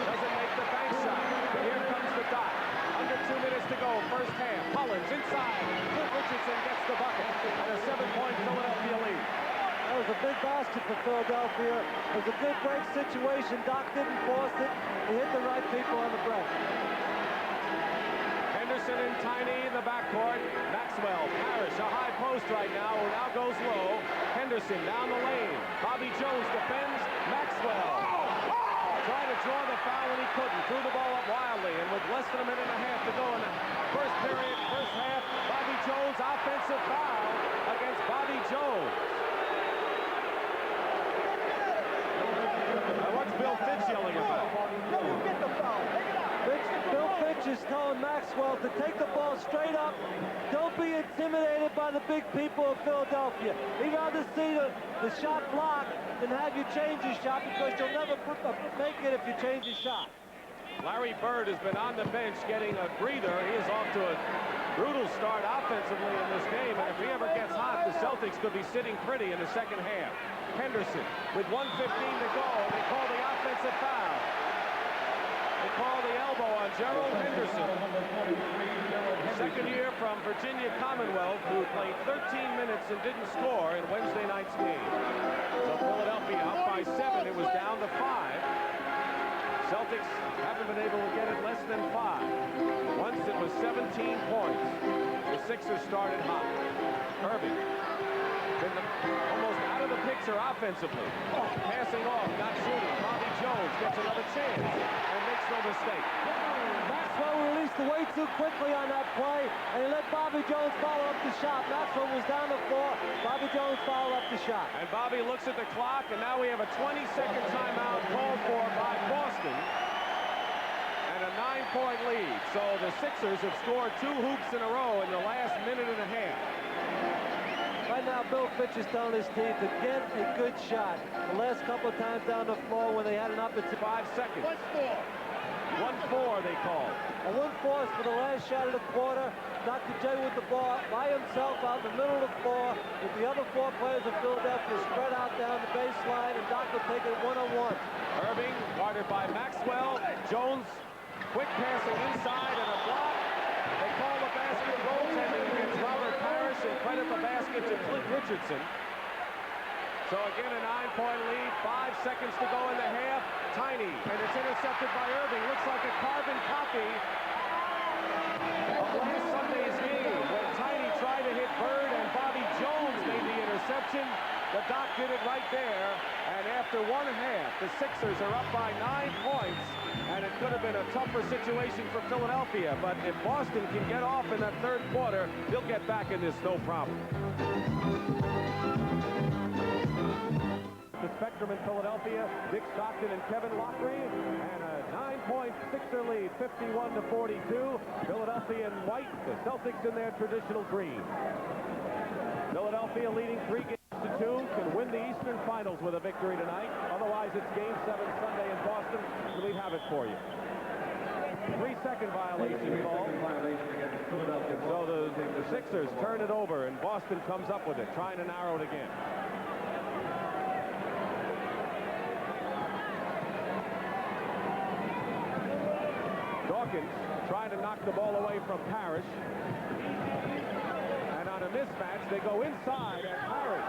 doesn't make the bank shot. Here comes the dot. Under 2 minutes to go. First half. Hollins inside. Clint Richardson gets the bucket. And a 7-point Philadelphia lead. That was a big basket for Philadelphia. It was a good break situation. Doc didn't force it. He hit the right people on the break. Henderson and Tiny in the backcourt. Maxwell, Parrish, a high post right now, who now goes low. Henderson down the lane. Bobby Jones defends. Maxwell trying to draw the foul and he couldn't. Threw the ball up wildly, and with less than a minute and a half to go in the first period, first half, Bobby Jones offensive foul against Bobby Jones. Now what's Bill Fitch yelling about? No, you get the foul. Take it out. Bill Fitch is telling Maxwell to take the ball straight up. Don't be intimidated by the big people of Philadelphia. He'd rather see the shot blocked than have you change your shot, because you'll never make it if you change your shot. Larry Bird has been on the bench getting a breather. He is off to a brutal start offensively in this game, and if he ever gets hot, the Celtics could be sitting pretty in the second half. Henderson with 1:15 to go, and they call the offensive foul. They call the elbow on Gerald Henderson. Second year from Virginia Commonwealth, who played 13 minutes and didn't score in Wednesday night's game. So Philadelphia up by 7. It was down to 5. Celtics haven't been able to get it less than 5. Once it was 17 points. The Sixers started hot. Irving been almost out of the picture offensively. Passing off, not shooting. Bobby Jones gets another chance and makes no mistake. Maxwell released way too quickly on that play, and he let Bobby Jones follow up the shot. Maxwell was down the floor. Bobby Jones followed up the shot. And Bobby looks at the clock, and now we have a 20-second timeout called for by Boston. And a 9-point lead. So the Sixers have scored 2 hoops in a row in the last minute and a half. Right now, Bill Fitch is telling his team to get a good shot. The last couple of times down the floor when they had an opportunity. 5 seconds. 1-4 they called. A 1-4 is for the last shot of the quarter. Dr. J with the ball by himself out in the middle of the floor, with the other 4 players of Philadelphia spread out down the baseline, and Doc will take it one-on-one. Irving guarded by Maxwell. Jones, quick passing inside and a block. They call the basket goaltending against Robert Parrish and credit the basket to Clint Richardson. So again, a 9-point lead, 5 seconds to go in the half. Tiny, and it's intercepted by Irving. Looks like a carbon copy of last Sunday's game when Tiny tried to hit Bird and Bobby Jones made the interception. The Doc did it right there, and after 1 half, the Sixers are up by 9 points, and it could have been a tougher situation for Philadelphia, but if Boston can get off in that third quarter, they'll get back in this no problem. The Spectrum in Philadelphia, Dick Stockton and Kevin Lockery, and a 9-point Sixer lead, 51-42. Philadelphia in white, the Celtics in their traditional green. Philadelphia leading 3 games to 2, can win the Eastern Finals with a victory tonight. Otherwise, it's Game 7 Sunday in Boston, and we have it for you. 3-second violation call. So the Sixers turn it over, and Boston comes up with it, trying to narrow it again. Dawkins trying to knock the ball away from Parrish. And on a mismatch, they go inside, and Parrish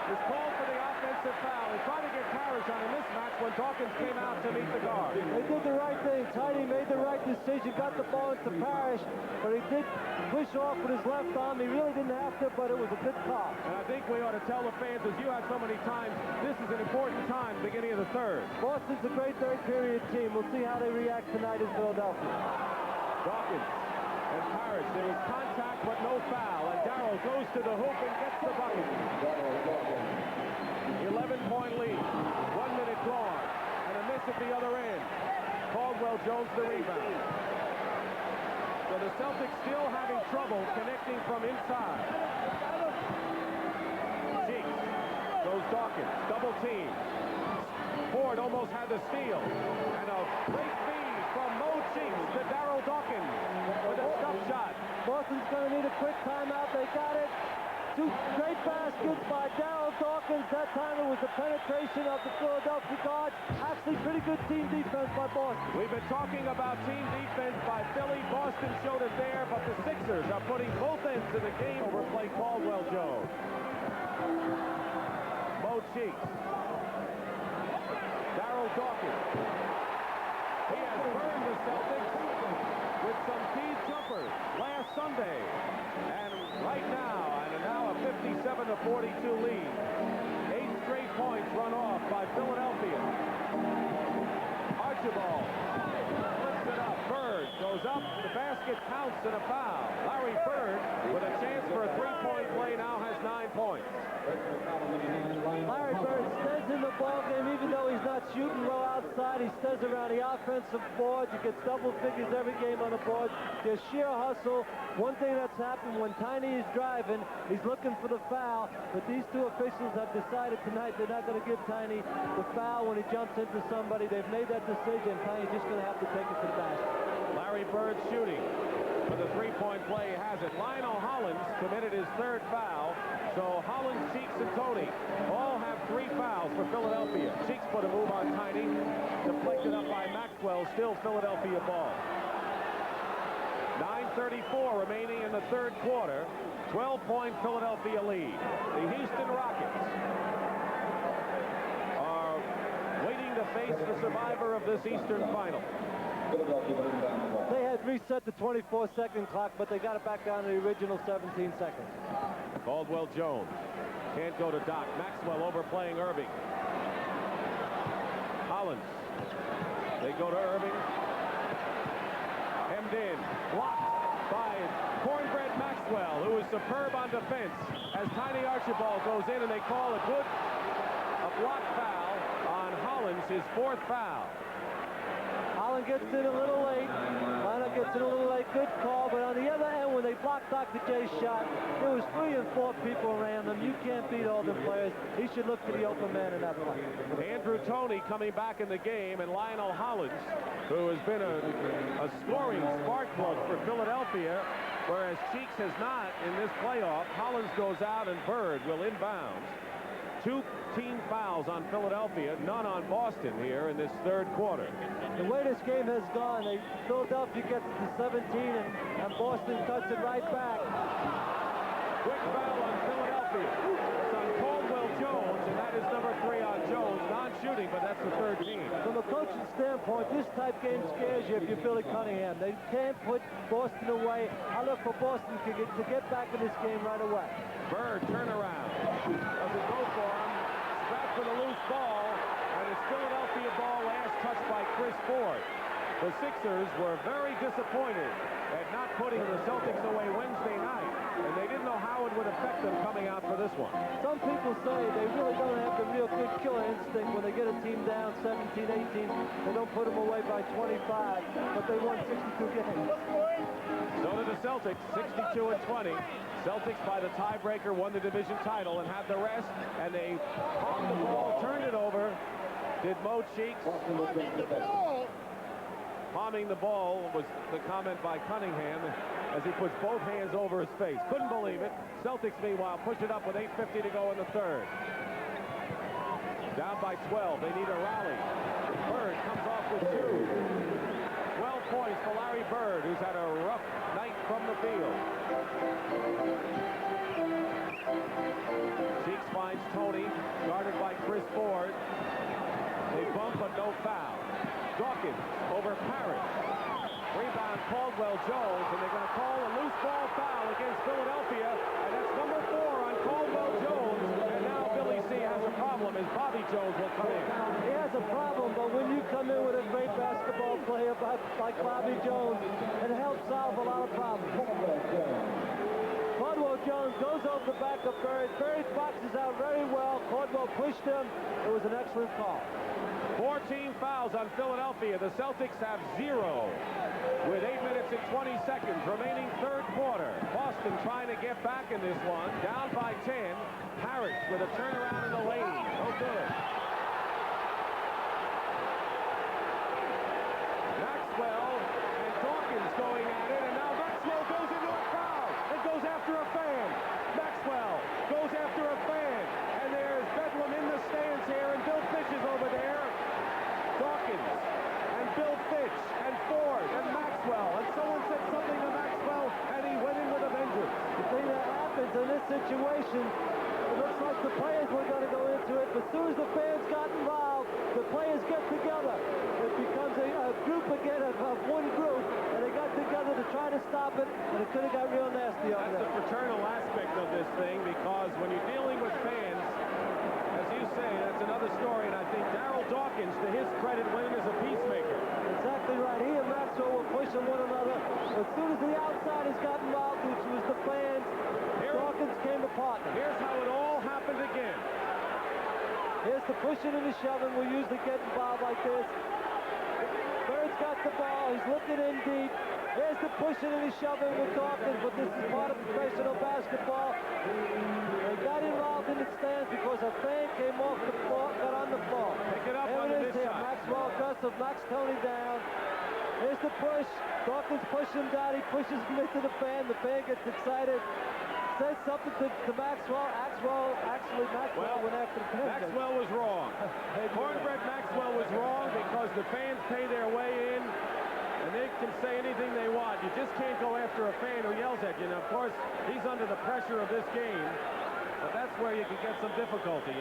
is called for the offensive foul. He tried to get Parrish on a mismatch when Dawkins came out to meet the guard. They did the right thing. Tiny made the right decision, got the ball into Parrish, but he did push off with his left arm. He really didn't have to, but it was a good call. And I think we ought to tell the fans, as you have so many times, this is an important time, beginning of the third. Boston's a great third-period team. We'll see how they react tonight in Philadelphia. Dawkins and Parrish. There is contact, but no foul. And Darrell goes to the hoop and gets the bucket. 11-point lead. 1 minute gone. And a miss at the other end. Caldwell Jones the rebound. So the Celtics still having trouble connecting from inside. Cheeks goes Dawkins. Double team. Ford almost had the steal. And a great feed from Mo Cheeks to Darrell Dawkins with a stop shot. Boston's going to need a quick timeout. They got it. 2 great baskets by Darrell Dawkins. That time it was the penetration of the Philadelphia guard. Actually, pretty good team defense by Boston. We've been talking about team defense by Philly. Boston showed it there, but the Sixers are putting both ends of the game over play Caldwell Jones. Mo Cheeks. Darrell Dawkins. He has burned the Celtics with some key jumpers last Sunday. And right now, a 57-42 lead. 8 straight points run off by Philadelphia. Archibald flips it up. Bird goes up. The basket counts points and a foul. Larry Bird, with a chance for a three-point play, now has 9 points. Larry Bird stays in the ball game even though he's not shooting well outside. He stays around the offensive boards. He gets double figures every game on the board. There's sheer hustle. One thing that's happened when Tiny is driving, he's looking for the foul, but these two officials have decided tonight they're not going to give Tiny the foul when he jumps into somebody. They've made that decision. Tiny's just going to have to take it to the basket. Larry Bird shooting for the three-point play has it. Lionel Hollins committed his third foul. So Hollins, Cheeks, and Tony all have 3 fouls for Philadelphia. Cheeks put a move on Tiny, deflected up by Maxwell, still Philadelphia ball. 9:34 remaining in the third quarter. 12-point Philadelphia lead. The Houston Rockets are waiting to face the survivor of this Eastern final. They had reset the 24-second clock, but they got it back down to the original 17 seconds. Caldwell Jones can't go to Doc. Maxwell overplaying Irving. Hollins. They go to Irving. Hemmed in. Blocked by Cornbread Maxwell, who is superb on defense. As Tiny Archibald goes in, and they call a block foul on Hollins, his 4th foul. Holland gets in a little late. Lionel gets in a little late. Good call. But on the other end, when they blocked Dr. J's shot, there was 3 and 4 people around them. You can't beat all the players. He should look to the open man in that play. Andrew Toney coming back in the game, and Lionel Hollins, who has been a scoring spark plug for Philadelphia, whereas Cheeks has not in this playoff. Hollins goes out, and Bird will inbounds. 2 team fouls on Philadelphia, none on Boston here in this third quarter. The way this game has gone, Philadelphia gets to 17 and Boston cuts it right back. Quick foul on Philadelphia. It's on Caldwell Jones, and that is number 3 on Jones. Non-shooting, but that's the 3rd team. From a coaching standpoint, this type game scares you if you're Billy Cunningham. They can't put Boston away. I look for Boston to get back in this game right away. Bird turnaround. Doesn't go for him. Back for the loose ball, and it's Philadelphia ball, last touched by Chris Ford. The Sixers were very disappointed at not putting the Celtics away Wednesday night, and they didn't know how it would affect them coming out for this one. Some people say they really don't have the real good killer instinct when they get a team down 17, 18. They don't put them away by 25, but they won 62 games. So did the Celtics, 62 and 20. Celtics, by the tiebreaker, won the division title and had the rest, and they palmed the ball, turned it over. Did Mo Cheeks. Palming the ball was the comment by Cunningham as he puts both hands over his face. Couldn't believe it. Celtics, meanwhile, push it up with 8:50 to go in the third. Down by 12. They need a rally. Bird comes off with 2. 12 points for Larry Bird, who's had a rough night from the field. Cheeks finds Tony, guarded by Chris Ford. They bump, but no foul. Dawkins over Parrish. Rebound Caldwell Jones, and they're going to call a loose ball foul against Philadelphia, and that's number 4 on Caldwell Jones. And now Billy C has a problem as Bobby Jones will come in. He has a problem, but when you come in with a great basketball player like Bobby Jones, it helps solve a lot of problems. Caldwell Jones goes over the back of Bird. Bird boxes out very well. Caldwell pushed him. It was an excellent call. 14 fouls on Philadelphia. The Celtics have 0 with 8 minutes and 20 seconds remaining third quarter. Boston trying to get back in this one. Down by 10. Harris with a turnaround in the lane. No good. Maxwell and Dawkins going at it, and now Maxwell goes into a foul and goes after a fan. Maxwell goes after a fan, and there's Bedlam in the stands here, and Bill Fitch is over there. Dawkins and Bill Fitch and Ford and Maxwell, and someone said something to Maxwell, and he went in with a vengeance. The thing that happens in this situation, it looks like the players were going to go into it, but as soon as the fans got involved, the players get together. It becomes a group again of one group, and they got together to try to stop it, and it could have got real nasty over there. That's the fraternal aspect of this thing, because when you're dealing with fans, as you say, that's another story, and I think Darryl Dawkins, to his credit, went in as a peacemaker. Exactly right. He and Maxwell were pushing one another. As soon as the outside the pushing and the shoving will usually get involved like this. Bird's got the ball. He's looking in deep. Here's the pushing and the shoving with Dawkins, but this is part of professional basketball. They got involved in the stands because a fan came off the floor, got on the floor. Pick it up There on it this is here. side. Maxwell aggressive, knocks Tony down. Here's the push. Dawkins pushes him down. He pushes him into the fan. The fan gets excited. Says something to Maxwell. Maxwell went after the fan. Maxwell was wrong. Cornbread Maxwell was wrong because the fans pay their way in, and they can say anything they want. You just can't go after a fan who yells at you. Now, of course, he's under the pressure of this game, but that's where you can get some difficulty.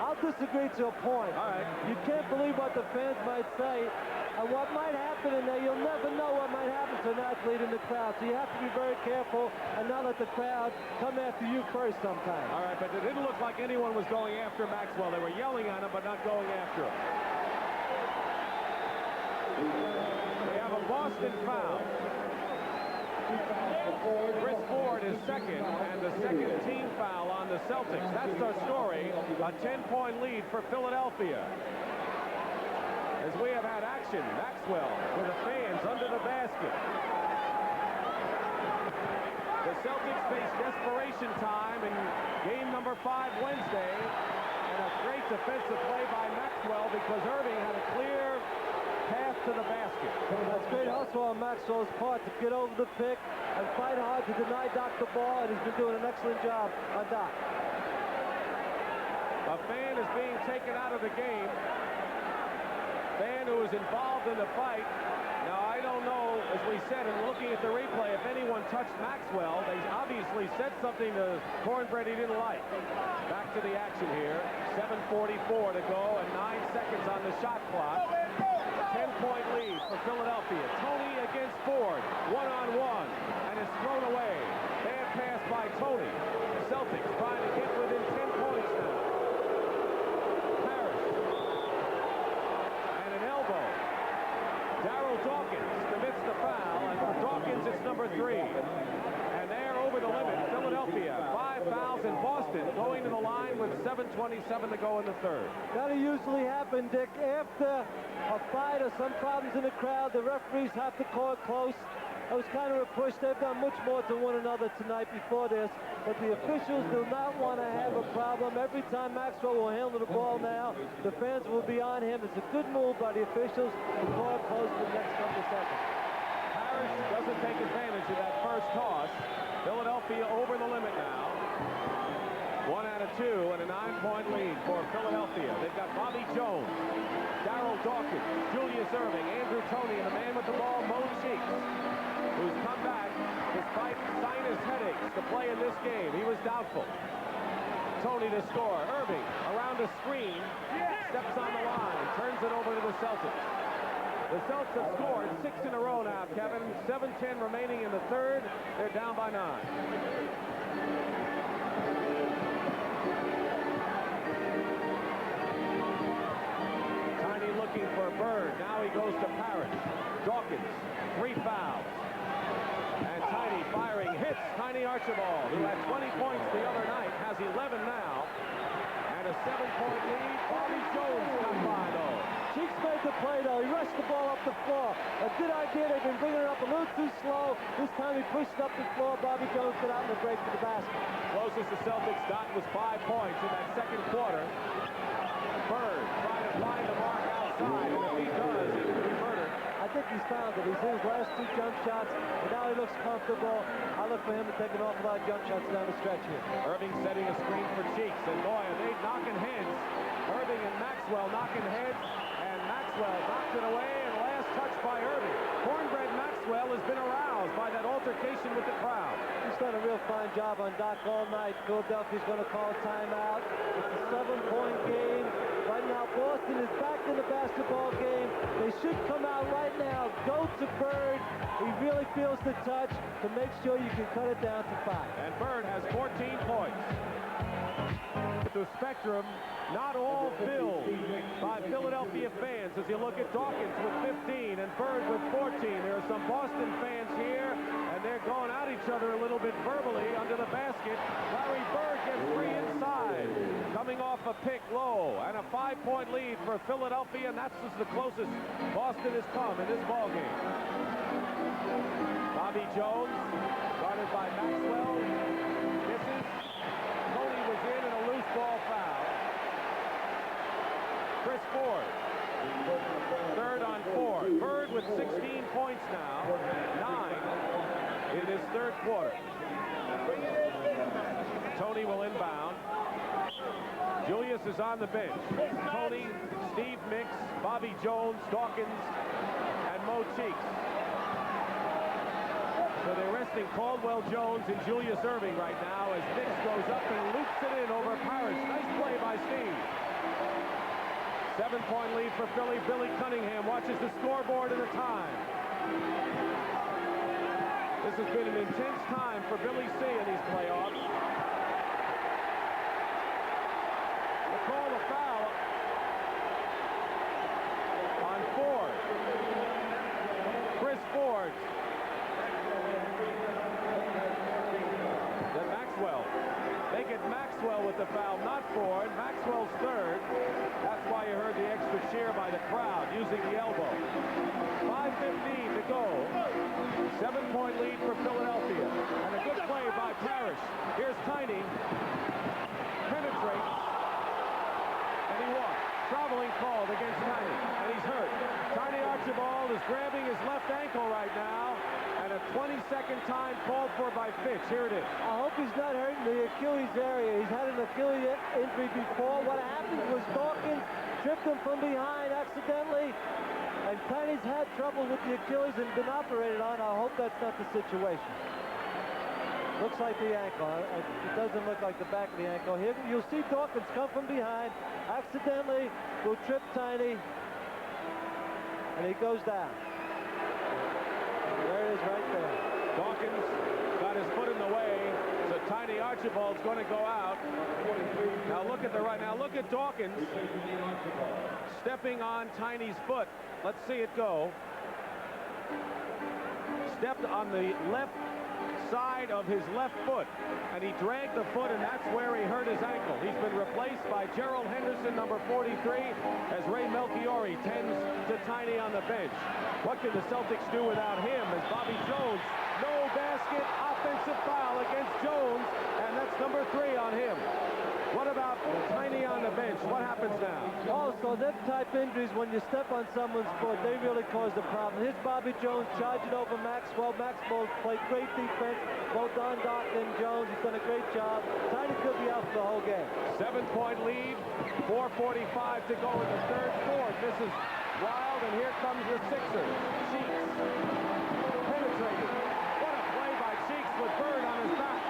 I'll disagree to a point. All right. You can't believe what the fans might say. And what might happen in there, you'll never know what might happen to an athlete in the crowd. So you have to be very careful and not let the crowd come after you first sometimes. All right, but it didn't look like anyone was going after Maxwell. They were yelling at him, but not going after him. We have a Boston foul. Chris Ford is second, and the second team foul on the Celtics. That's our story. A 10-point lead for Philadelphia. As we have had action, Maxwell with the fans under the basket. The Celtics face desperation time in game number 5 Wednesday, and a great defensive play by Maxwell because Irving had a clear path to the basket. That's great hustle on Maxwell's part to get over the pick and fight hard to deny Doc the ball, and he's been doing an excellent job on Doc. A fan is being taken out of the game. Fan who was involved in the fight. Now, I don't know, as we said, in looking at the replay, if anyone touched Maxwell. They obviously said something to Cornbread he didn't like. Back to the action here. 7:44 to go and 9 seconds on the shot clock. 10-point lead for Philadelphia. Tony against Ford. One-on-one. And it's thrown away. Bad pass by Tony. Celtics trying to get within 10 points now. Darryl Dawkins commits the foul, and for Dawkins it's number 3. And they're over the limit. Philadelphia, 5 fouls in Boston, going to the line with 7:27 to go in the third. That'll usually happen, Dick. After a fight or some problems in the crowd, the referees have to call it close. It was kind of a push. They've done much more to one another tonight before this, but the officials do not want to have a problem. Every time Maxwell will handle the ball now, the fans will be on him. It's a good move by the officials to call it close for the next couple of seconds. Harris doesn't take advantage of that first toss. Philadelphia over the limit now. 1 out of 2 and a 9-point lead for Philadelphia. They've got Bobby Jones, Darryl Dawkins, Julius Irving, Andrew Toney, and the man with the ball, Mo Cheeks, who's come back despite sinus headaches to play in this game. He was doubtful. Tony to score. Irving around the screen, steps on the line, and turns it over to the Celtics. The Celtics have scored 6 in a row now, Kevin. 7:10 remaining in the third. They're down by 9. Tiny looking for Bird. Now he goes to Parrish. Dawkins, 3 fouls. And Tiny firing hits Tiny Archibald, who had 20 points the other night, has 11 now. And a 7-point lead. Bobby Jones got by, though. Cheeks made the play, though. He rushed the ball up the floor. A good idea. They've been bringing it up a little too slow. This time he pushed it up the floor. Bobby Jones got out in the break for the basket. Closest the Celtics got was 5 points in that second quarter. Bird trying to find the mark outside, and if he does, he will be murdered. I think he's found it. He's hit his last 2 jump shots, and now he looks comfortable. I look for him to take an awful lot of jump shots down the stretch here. Irving setting a screen for Cheeks, and boy, are they knocking heads. Irving and Maxwell knocking heads, and Maxwell knocked it away, and last touch by Irving. Cornbread Maxwell has been aroused by that altercation with the crowd. He's done a real fine job on Doc all night. Philadelphia's going to call a timeout. It's a 7-point game. Right now, Boston is back in the basketball game. They should come out right now. Go to Bird. He really feels the touch to make sure you can cut it down to 5. And Bird has 14 points. The spectrum not all filled by Philadelphia fans as you look at Dawkins with 15 and Bird with 14. There are some Boston fans here, and they're going at each other a little bit verbally under the basket. Larry Bird gets free inside, coming off a pick low, and a 5-point lead for Philadelphia, and that's just the closest Boston has come in this ballgame. Bobby Jones, guarded by Maxwell, misses. Tony was in and a loose ball foul. Chris Ford, third on 4. Bird with 16 points now, 9 in this third quarter. Tony will inbound. Julius is on the bench. Tony, Steve Mix, Bobby Jones, Dawkins, and Mo Cheeks. So they're resting Caldwell Jones and Julius Erving right now as Mix goes up and loops it in over Parrish. Nice play by Steve. 7-point lead for Philly. Billy Cunningham watches the scoreboard and the time. This has been an intense time for Billy C in these playoffs. They call a foul on Ford. Chris Ford. Then Maxwell. They get Maxwell with the foul, not Ford. Maxwell's third. That's why you heard the extra cheer by the crowd using the elbow. 5:15 to go. 7-point lead for Philadelphia. And a good play by Parrish. Here's Tiny. Penetrates. And he walks. Traveling called against Tiny. And he's hurt. Tiny Archibald is grabbing his left ankle right now. And a 22nd time called for by Fitch. Here it is. I hope he's not hurting the Achilles area. He's had an Achilles injury before. What happened was Dawkins tripped him from behind accidentally. And Tiny's had trouble with the Achilles and been operated on. I hope that's not the situation. Looks like the ankle. It doesn't look like the back of the ankle. Here you'll see Dawkins come from behind, accidentally will trip Tiny, and he goes down. There it is right there. Dawkins got his foot in the way, so Tiny Archibald's going to go out. Now look at look at Dawkins stepping on Tiny's foot. Let's see it go. Stepped on the left side of his left foot, and he dragged the foot, and that's where he hurt his ankle. He's been replaced by Gerald Henderson, number 43, as Ray Melchiori tends to Tiny on the bench. What can the Celtics do without him? As Bobby Jones, no basket, offensive foul against Jones, and that's number 3 on him. What about Tiny on the bench? What happens now? Also, that type injuries, when you step on someone's foot, they really cause the problem. Here's Bobby Jones charging over Maxwell. Maxwell played great defense, both on Doc and Jones. He's done a great job. Tiny could be out for the whole game. 7-point lead, 4:45 to go in the third fourth. This is wild, and here comes the Sixers. Cheeks penetrating. What a play by Cheeks with Bird on his back.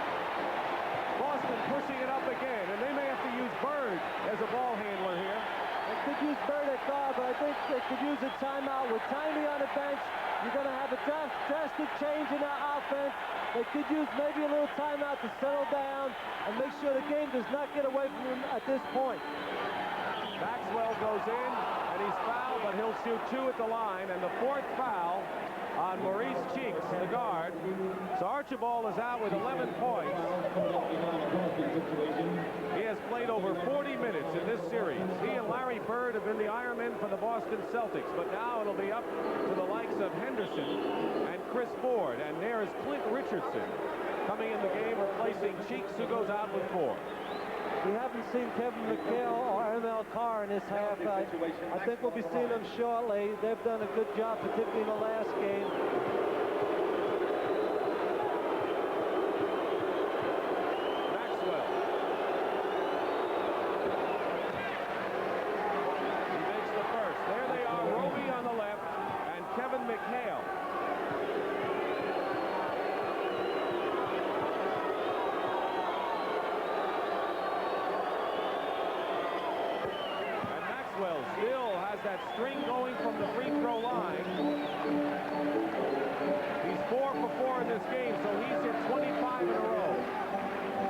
Boston pushing it up again, and they may have to use Bird as a ball handler here. They could use Bird at guard, but I think they could use a timeout. With Tiny on the bench, you're going to have a drastic change in our offense. They could use maybe a little timeout to settle down and make sure the game does not get away from them at this point. Maxwell goes in, and he's fouled, but he'll shoot 2 at the line, and the 4th foul on Maurice Cheeks, the guard. So Archibald is out with 11 points. He has played over 40 minutes in this series. He and Larry Bird have been the Ironmen for the Boston Celtics, but now it'll be up to the likes of Henderson and Chris Ford, and there is Clint Richardson coming in the game, replacing Cheeks, who goes out with 4. We haven't seen Kevin McHale or ML Carr in this half. I think we'll be seeing them shortly. They've done a good job, particularly in the last game. Maxwell. He makes the first. There they are, Roby on the left, and Kevin McHale. Still has that string going from the free throw line. He's 4 for 4 in this game, so he's hit 25 in a row.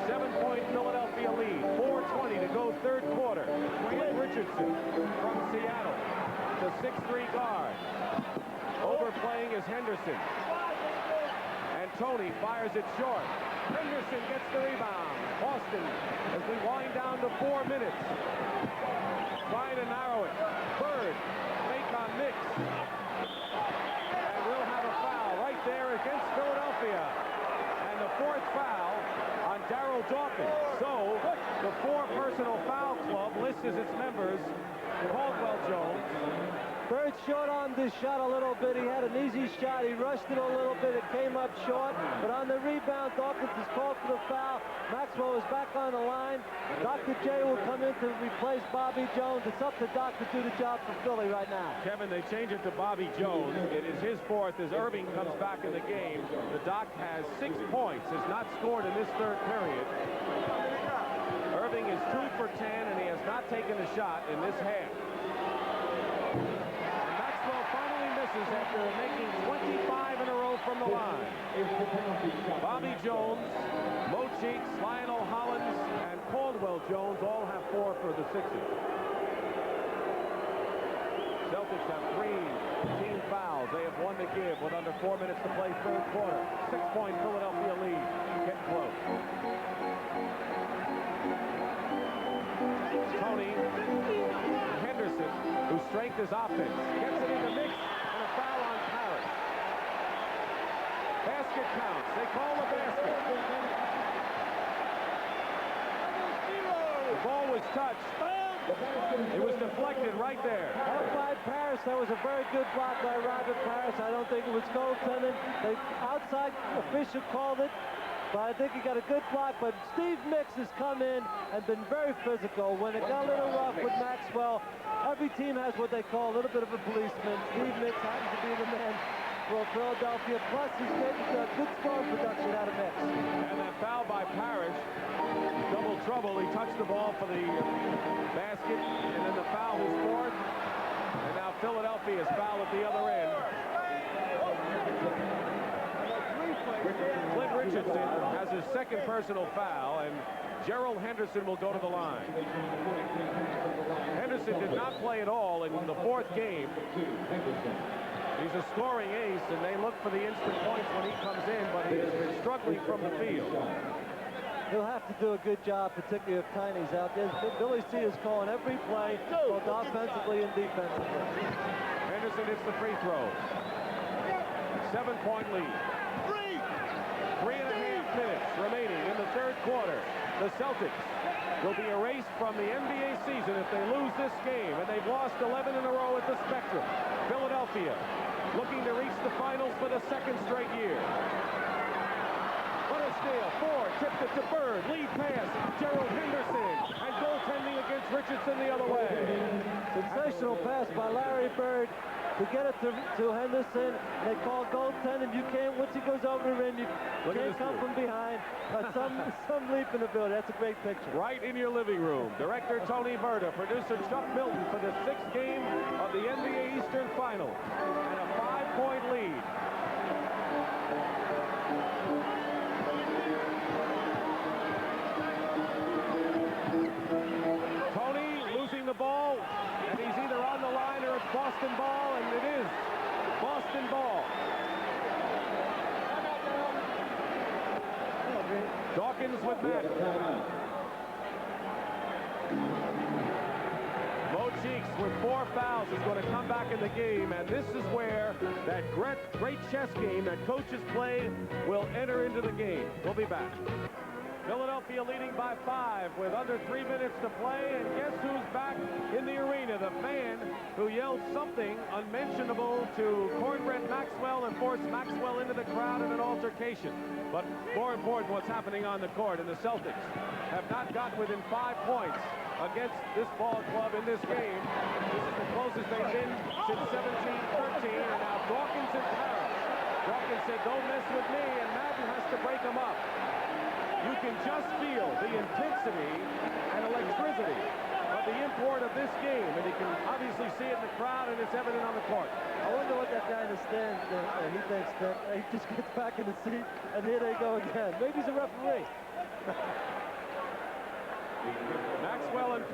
7-point Philadelphia lead. 4:20 to go third quarter. Clint Richardson from Seattle, the 6'3" guard. Overplaying is Henderson. And Tony fires it short. Henderson gets the rebound. Boston, as we wind down to 4 minutes, trying to narrow it. Bird, fake on Mix. And we'll have a foul right there against Philadelphia. And the 4th foul on Darryl Dawkins. So the 4 personal foul club lists as its members Caldwell Jones. Bird short-armed his shot a little bit. He had an easy shot. He rushed it a little bit. It came up short. But on the rebound, Dawkins is called for the foul. Maxwell is back on the line. Dr. J will come in to replace Bobby Jones. It's up to Doc to do the job for Philly right now. Kevin, they change it to Bobby Jones. It is his 4th as Irving comes back in the game. The Doc has 6 points, has not scored in this 3rd period. Irving is 2 for 10, and he has not taken a shot in this half. After making 25 in a row from the line. Bobby Jones, Mo Cheeks, Lionel Hollins, and Caldwell Jones all have 4 for the Sixers. Celtics have 3 team fouls. They have 1 to give with under 4 minutes to play 3rd quarter. 6-point Philadelphia lead. Get close. Tony Henderson, whose strength is offense, gets it in the mix. Foul on Paris. Basket counts. They call the basket. The ball was touched. It was deflected right there. Out by Paris. That was a very good block by Robert Paris. I don't think it was goaltending. The outside official called it, but I think he got a good block. But Steve Mix has come in and been very physical. When it got a little rough with Maxwell, every team has what they call a little bit of a policeman. Steve Mix happens to be the man for Philadelphia. Plus, he's getting good scoring production out of Mix. And that foul by Parrish, double trouble. He touched the ball for the basket, and then the foul was 4th. And now Philadelphia's foul at the other end. Clint Richardson has his 2nd personal foul, and Gerald Henderson will go to the line. Henderson did not play at all in the 4th game. He's a scoring ace, and they look for the instant points when he comes in, but he has been struggling from the field. He'll have to do a good job, particularly if Tiny's out there. Billy C is calling every play, both offensively and defensively. Henderson hits the free throw. 7-point lead. 3.5 minutes remaining in the 3rd quarter. The Celtics will be erased from the NBA season if they lose this game, and they've lost 11 in a row at the Spectrum. Philadelphia looking to reach the finals for the 2nd straight year. Steal, Ford tipped it to Bird, lead pass, Gerald Henderson, and goaltending against Richardson the other way. Sensational pass by Larry Bird to get it to Henderson. They call goaltending. You can't, once he goes over the rim, you can't come from behind. Some leap in the building. That's a great picture. Right in your living room. Director Tony Berta, producer Chuck Milton for the 6th game of the NBA Eastern Finals. And a 5-point lead. The ball, and he's either on the line or it's Boston ball, and it is Boston ball. Dawkins with Matt. Mo Cheeks with 4 fouls is going to come back in the game, and this is where that great chess game that coaches play will enter into the game. We'll be back. Philadelphia leading by 5 with under 3 minutes to play, and guess who's back in the arena? The fan who yelled something unmentionable to Cornbread Maxwell and forced Maxwell into the crowd in an altercation. But more important, what's happening on the court, and the Celtics have not gotten within 5 points against this ball club in this game. This is the closest they've been since 17-13, and now Dawkins in Paris. Dawkins said, "Don't mess with me," and Madden has to break him up. You can just feel the intensity and electricity of the import of this game, and you can obviously see it in the crowd, and it's evident on the court. I wonder what that guy in the stand, he thinks that he just gets back in the seat, and here they go again. Maybe he's a referee. Maxwell and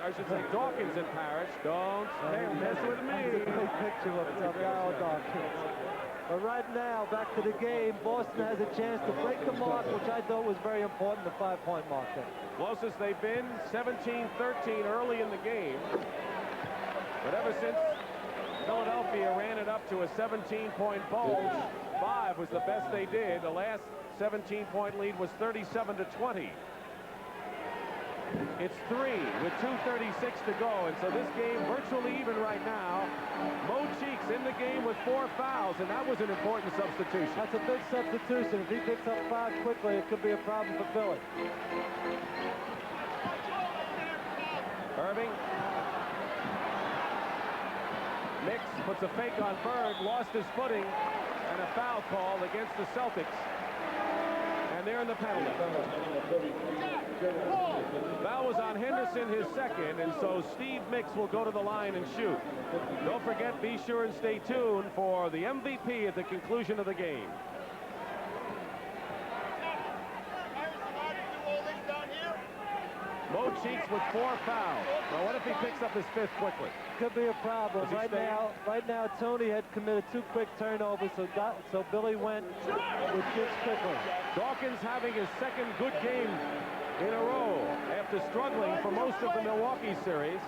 I should say Dawkins and Parrish. Don't mess with me. That's a big picture of Darryl Dawkins. But right now, back to the game, Boston has a chance to break the mark, which I thought was very important, the 5-point mark there. Closest they've been, 17-13 early in the game. But ever since Philadelphia ran it up to a 17-point bulge, 5 was the best they did. The last 17-point lead was 37-20. It's 3 with 2:36 to go, and so this game virtually even right now. Mo Cheeks in the game with 4 fouls, and that was an important substitution. That's a big substitution. If he picks up 5 quickly, it could be a problem for Philly. Irving. Mix puts a fake on Bird, lost his footing, and a foul call against the Celtics. And they're in the penalty. Foul was on Henderson, his second, and so Steve Mix will go to the line and shoot. Don't forget, be sure and stay tuned for the MVP at the conclusion of the game. Mo Cheeks with 4 fouls. Now, what if he picks up his 5th quickly? Could be a problem. Right now, Tony had committed 2 quick turnovers, so Billy went with 6 quickly. Dawkins having his 2nd good game in a row after struggling for most of the Milwaukee series.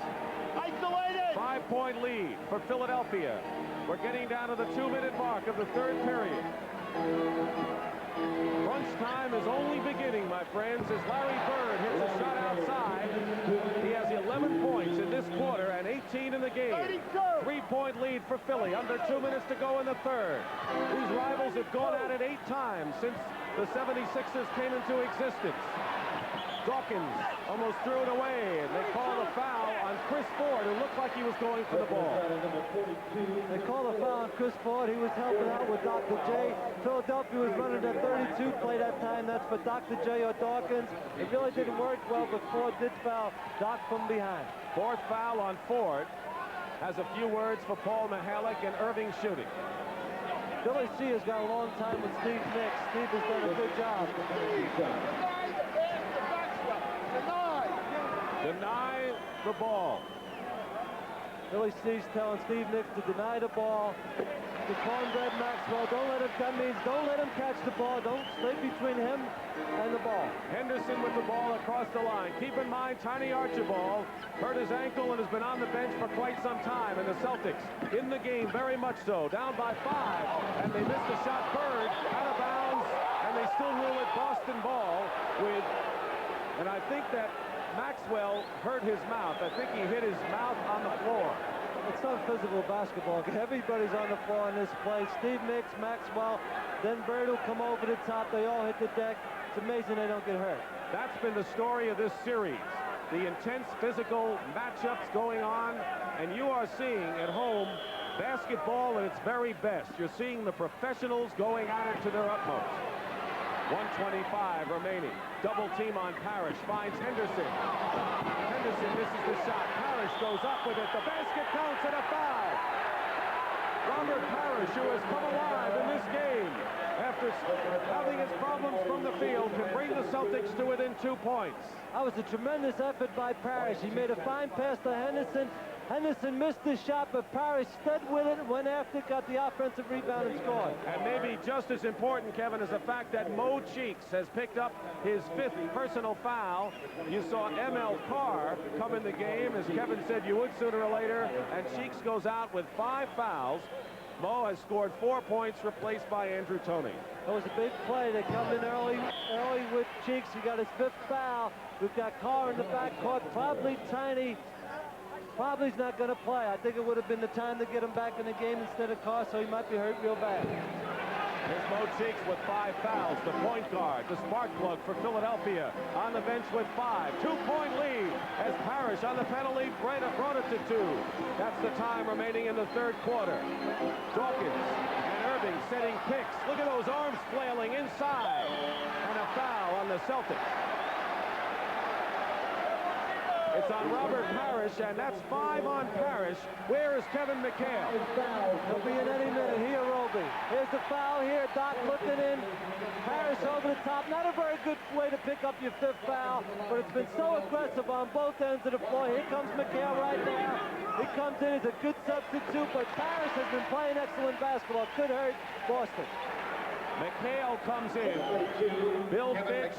5-point lead for Philadelphia. We're getting down to the 2-minute mark of the 3rd period. Crunch time is only beginning, my friends, as Larry Bird hits a shot outside. He has 11 points in this quarter and 18 in the game. 3-point lead for Philly. Under 2 minutes to go in the 3rd. These rivals have gone at it 8 times since the 76ers came into existence. Dawkins almost threw it away, and they call a foul on Chris Ford, who looked like he was going for the ball. They call a foul on Chris Ford. He was helping out with Dr. J. Philadelphia was running that 32 play that time. That's for Dr. J or Dawkins. It really didn't work well, but Ford did foul Doc from behind. 4th foul on Ford. Has a few words for Paul Mihalik and Irving shooting. Billy C has got a long time with Steve Mix. Steve has done a good job. Deny the ball. Billy C's telling Steve Mix to deny the ball. To Cornbread Maxwell, that means don't let him catch the ball. Don't stay between him and the ball. Henderson with the ball across the line. Keep in mind, Tiny Archibald hurt his ankle and has been on the bench for quite some time. And the Celtics in the game, very much so. Down by 5, and they missed the shot. Bird out of bounds, and they still rule it Boston ball with, and I think that Maxwell hurt his mouth. I think he hit his mouth on the floor. It's not physical basketball. Everybody's on the floor in this play. Steve Mix, Maxwell, then Bird will come over the top. They all hit the deck. It's amazing they don't get hurt. That's been the story of this series. The intense physical matchups going on, and you are seeing at home basketball at its very best. You're seeing the professionals going at it to their utmost. 1:25 remaining. Double team on Parrish. Finds Henderson. Henderson misses the shot. Parrish goes up with it. The basket counts at a foul. Robert Parrish, who has come alive in this game after having his problems from the field, can bring the Celtics to within 2 points. That was a tremendous effort by Parrish. He made a fine pass to Henderson. Henderson missed the shot, but Parrish stood with it, went after, got the offensive rebound and scored. And maybe just as important, Kevin, is the fact that Mo Cheeks has picked up his 5th personal foul. You saw M.L. Carr come in the game, as Kevin said you would sooner or later, and Cheeks goes out with 5 fouls. Mo has scored 4 points, replaced by Andrew Toney. That was a big play. They come in early with Cheeks. He got his 5th foul. We've got Carr in the backcourt, probably Tiny. Probably's not going to play. I think it would have been the time to get him back in the game instead of Carr, so he might be hurt real bad. Here's Mo Cheeks with 5 fouls. The point guard, the spark plug for Philadelphia, on the bench with 5. 2-point lead as Parrish on the penalty brought it to 2. That's the time remaining in the 3rd quarter. Dawkins and Irving setting picks. Look at those arms flailing inside. And a foul on the Celtics. It's on Robert Parrish, and that's 5 on Parrish. Where is Kevin McHale? He'll be in any minute. Here, Roby. Here's the foul here. Doc looking in. Parrish over the top. Not a very good way to pick up your 5th foul, but it's been so aggressive on both ends of the floor. Here comes McHale right now. He comes in as a good substitute, but Parrish has been playing excellent basketball. Could hurt Boston. McHale comes in. Bill Fitch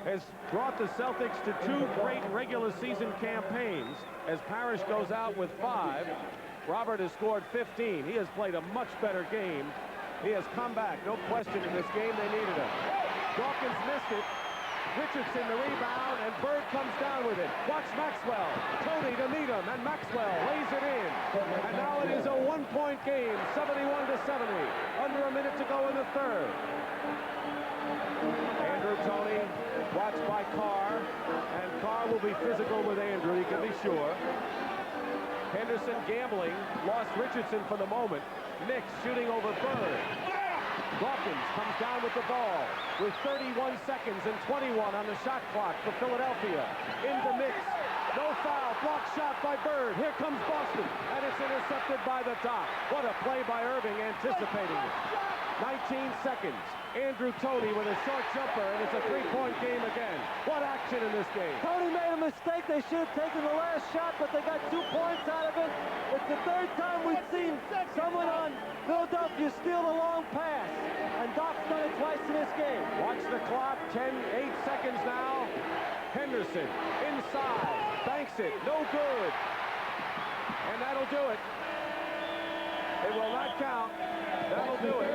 has brought the Celtics to 2 great regular season campaigns. As Parrish goes out with 5, Robert has scored 15. He has played a much better game. He has come back, no question, in this game. They needed him. Dawkins missed it. Richardson the rebound, and Bird comes down with it. Watch Maxwell. Tony to meet him, and Maxwell lays it in. And now it is a 1-point game, 71-70. Under a minute to go in the 3rd. Andrew Toney, watched by Carr, and Carr will be physical with Andrew, you can be sure. Henderson gambling, lost Richardson for the moment. Knicks shooting over Bird. Dawkins comes down with the ball with 31 seconds and 21 on the shot clock for Philadelphia. Into Mix. No foul. Blocked shot by Bird. Here comes Boston. And it's intercepted by the Doc. What a play by Irving, anticipating it. 19 seconds. Andrew Toney with a short jumper, and it's a 3-point game again. What action in this game? Toney made a mistake. They should have taken the last shot, but they got 2 points out of it. It's the 3rd time we've seen someone on Philadelphia steal a long pass, and Doc's done it twice in this game. Watch the clock. 8 seconds now. Henderson inside. Banks it. No good. And that'll do it. It will not count. That'll do it.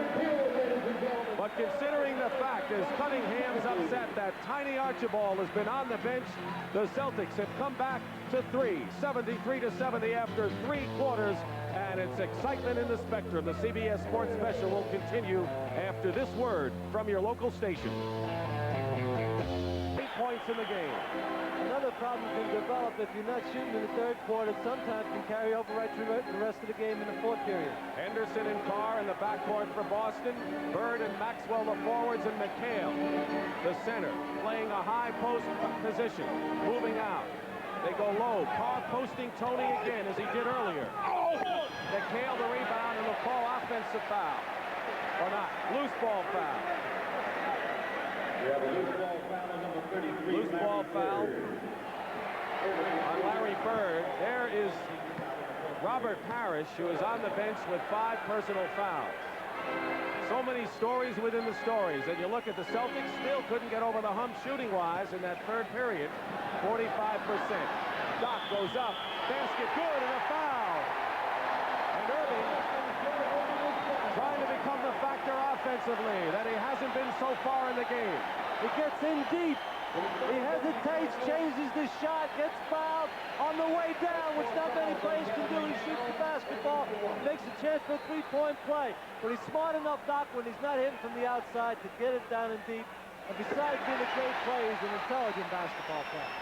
But considering the fact, as Cunningham's upset that Tiny Archibald has been on the bench, the Celtics have come back to 3, 73-70 after 3 quarters, and it's excitement in the Spectrum. The CBS Sports Special will continue after this word from your local station. 8 points in the game. Another problem can develop if you're not shooting in the 3rd quarter. Sometimes can carry over right through the rest of the game in the 4th period. Henderson and Carr in the backcourt for Boston. Bird and Maxwell the forwards, and McHale the center, playing a high post position, moving out. They go low. Carr posting Toney again, as he did earlier. McHale the rebound, and they'll call offensive foul. Or not. Loose ball foul. We have a loose ball foul on number 33. Loose ball foul on Larry Bird. There is Robert Parrish, who is on the bench with 5 personal fouls. So many stories within the stories. And you look at the Celtics, still couldn't get over the hump shooting-wise in that 3rd period. 45%. Doc goes up. Basket good, and a foul. And Irving trying to become the factor offensively that he hasn't been so far in the game. He gets in deep. He hesitates, changes the shot, gets fouled on the way down, which not many players can do. He shoots the basketball, makes a chance for a 3-point play. But he's smart enough, Doc, when he's not hitting from the outside, to get it down in deep. And besides being a great player, he's an intelligent basketball player.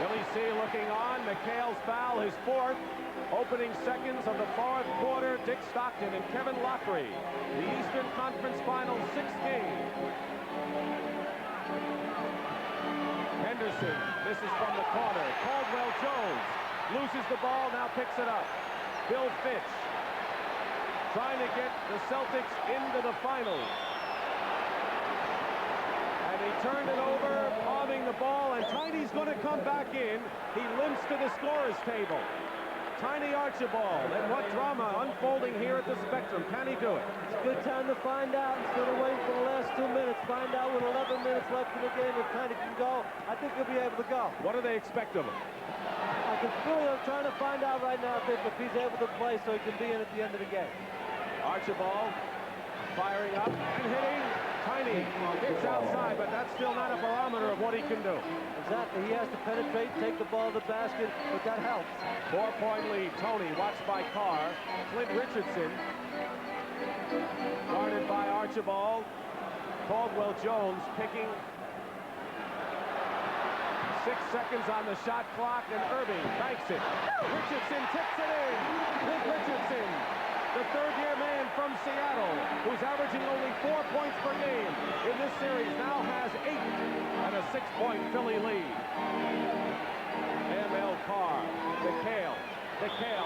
Billy C looking on. McHale's foul, his 4th. Opening seconds of the 4th quarter. Dick Stockton and Kevin Lockery. The Eastern Conference Finals 6th game. Henderson misses from the corner. Caldwell Jones loses the ball, now picks it up. Bill Fitch trying to get the Celtics into the finals. And he turned it over, palming the ball, and Tiny's going to come back in. He limps to the scorer's table. Tiny Archibald, and what drama unfolding here at the Spectrum. Can he do it? It's a good time to find out instead of waiting for the last 2 minutes. Find out with 11 minutes left in the game if Tiny can go. I think he'll be able to go. What do they expect of him? I can feel they're trying to find out right now if he's able to play so he can be in at the end of the game. Archibald firing up and hitting. Tiny hits outside, but that's still not a barometer of what he can do. Exactly. He has to penetrate, take the ball to the basket, but that helps. 4-point lead. Toney watched by Carr. Clint Richardson guarded by Archibald. Caldwell Jones picking 6 seconds on the shot clock, and Irving banks it. Richardson tips it in. Clint Richardson, the 3rd-year man from Seattle, who's averaging only 4 points per game in this series, now has 8 and a 6-point Philly lead. M.L. Carr, McHale,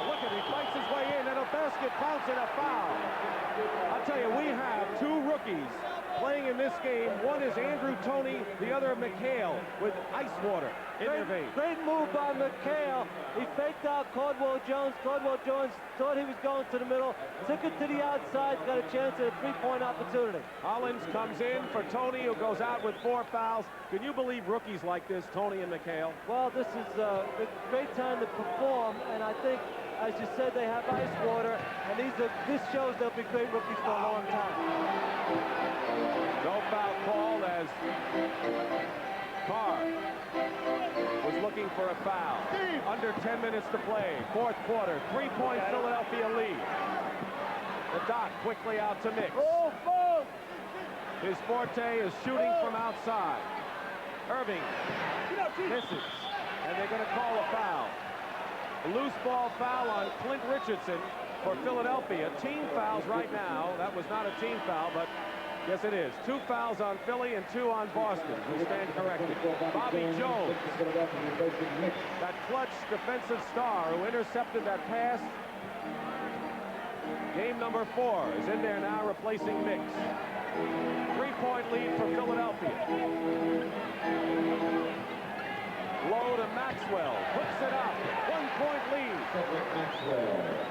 look at, he fights his way in, and a basket counts and a foul. I'll tell you, we have two rookies playing in this game. One is Andrew Toney, the other McHale with ice water in their veins. Great move by McHale. He faked out Caldwell Jones. Caldwell Jones thought he was going to the middle, took it to the outside, got a chance at a three-point opportunity. Hollins comes in for Toney, who goes out with 4 fouls. Can you believe rookies like this, Toney and McHale? Well, this is a great time to perform, and I think, as you said, they have ice water, and this shows they'll be great rookies for a long time. No foul called as Carr was looking for a foul. Under 10 minutes to play, 4th quarter, 3-point Philadelphia lead. The dot quickly out to Mix. His forte is shooting from outside. Irving misses, and they're going to call a foul. A loose ball foul on Clint Richardson for Philadelphia. Team fouls right now. That was not a team foul, but yes, it is. 2 fouls on Philly and 2 on Boston. We stand corrected. Bobby Jones, that clutch defensive star who intercepted that pass. Game number 4 is in there now, replacing Mix. 3-point lead for Philadelphia. Low to Maxwell, hooks it up, 1-point lead.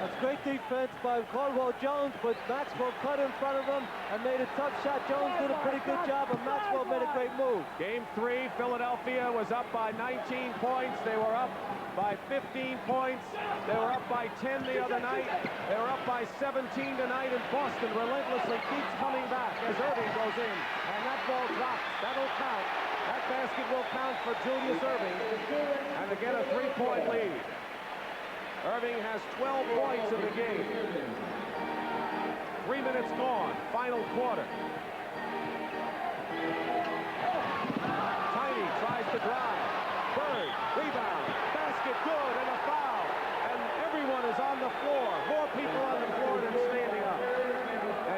That's great defense by Caldwell Jones, but Maxwell cut in front of him and made a tough shot. Jones did a pretty good job, and Maxwell made a great move. Game 3, Philadelphia was up by 19 points. They were up by 15 points. They were up by 10 the other night. They were up by 17 tonight, and Boston relentlessly keeps coming back as Irving goes in, and that ball drops. That'll count. That basket will count for Julius Irving, and to get a 3-point lead. Irving has 12 points in the game. 3 minutes gone, final quarter. Tiny tries to drive. Bird, rebound, basket good, and a foul. And everyone is on the floor. More people on the floor than standing up.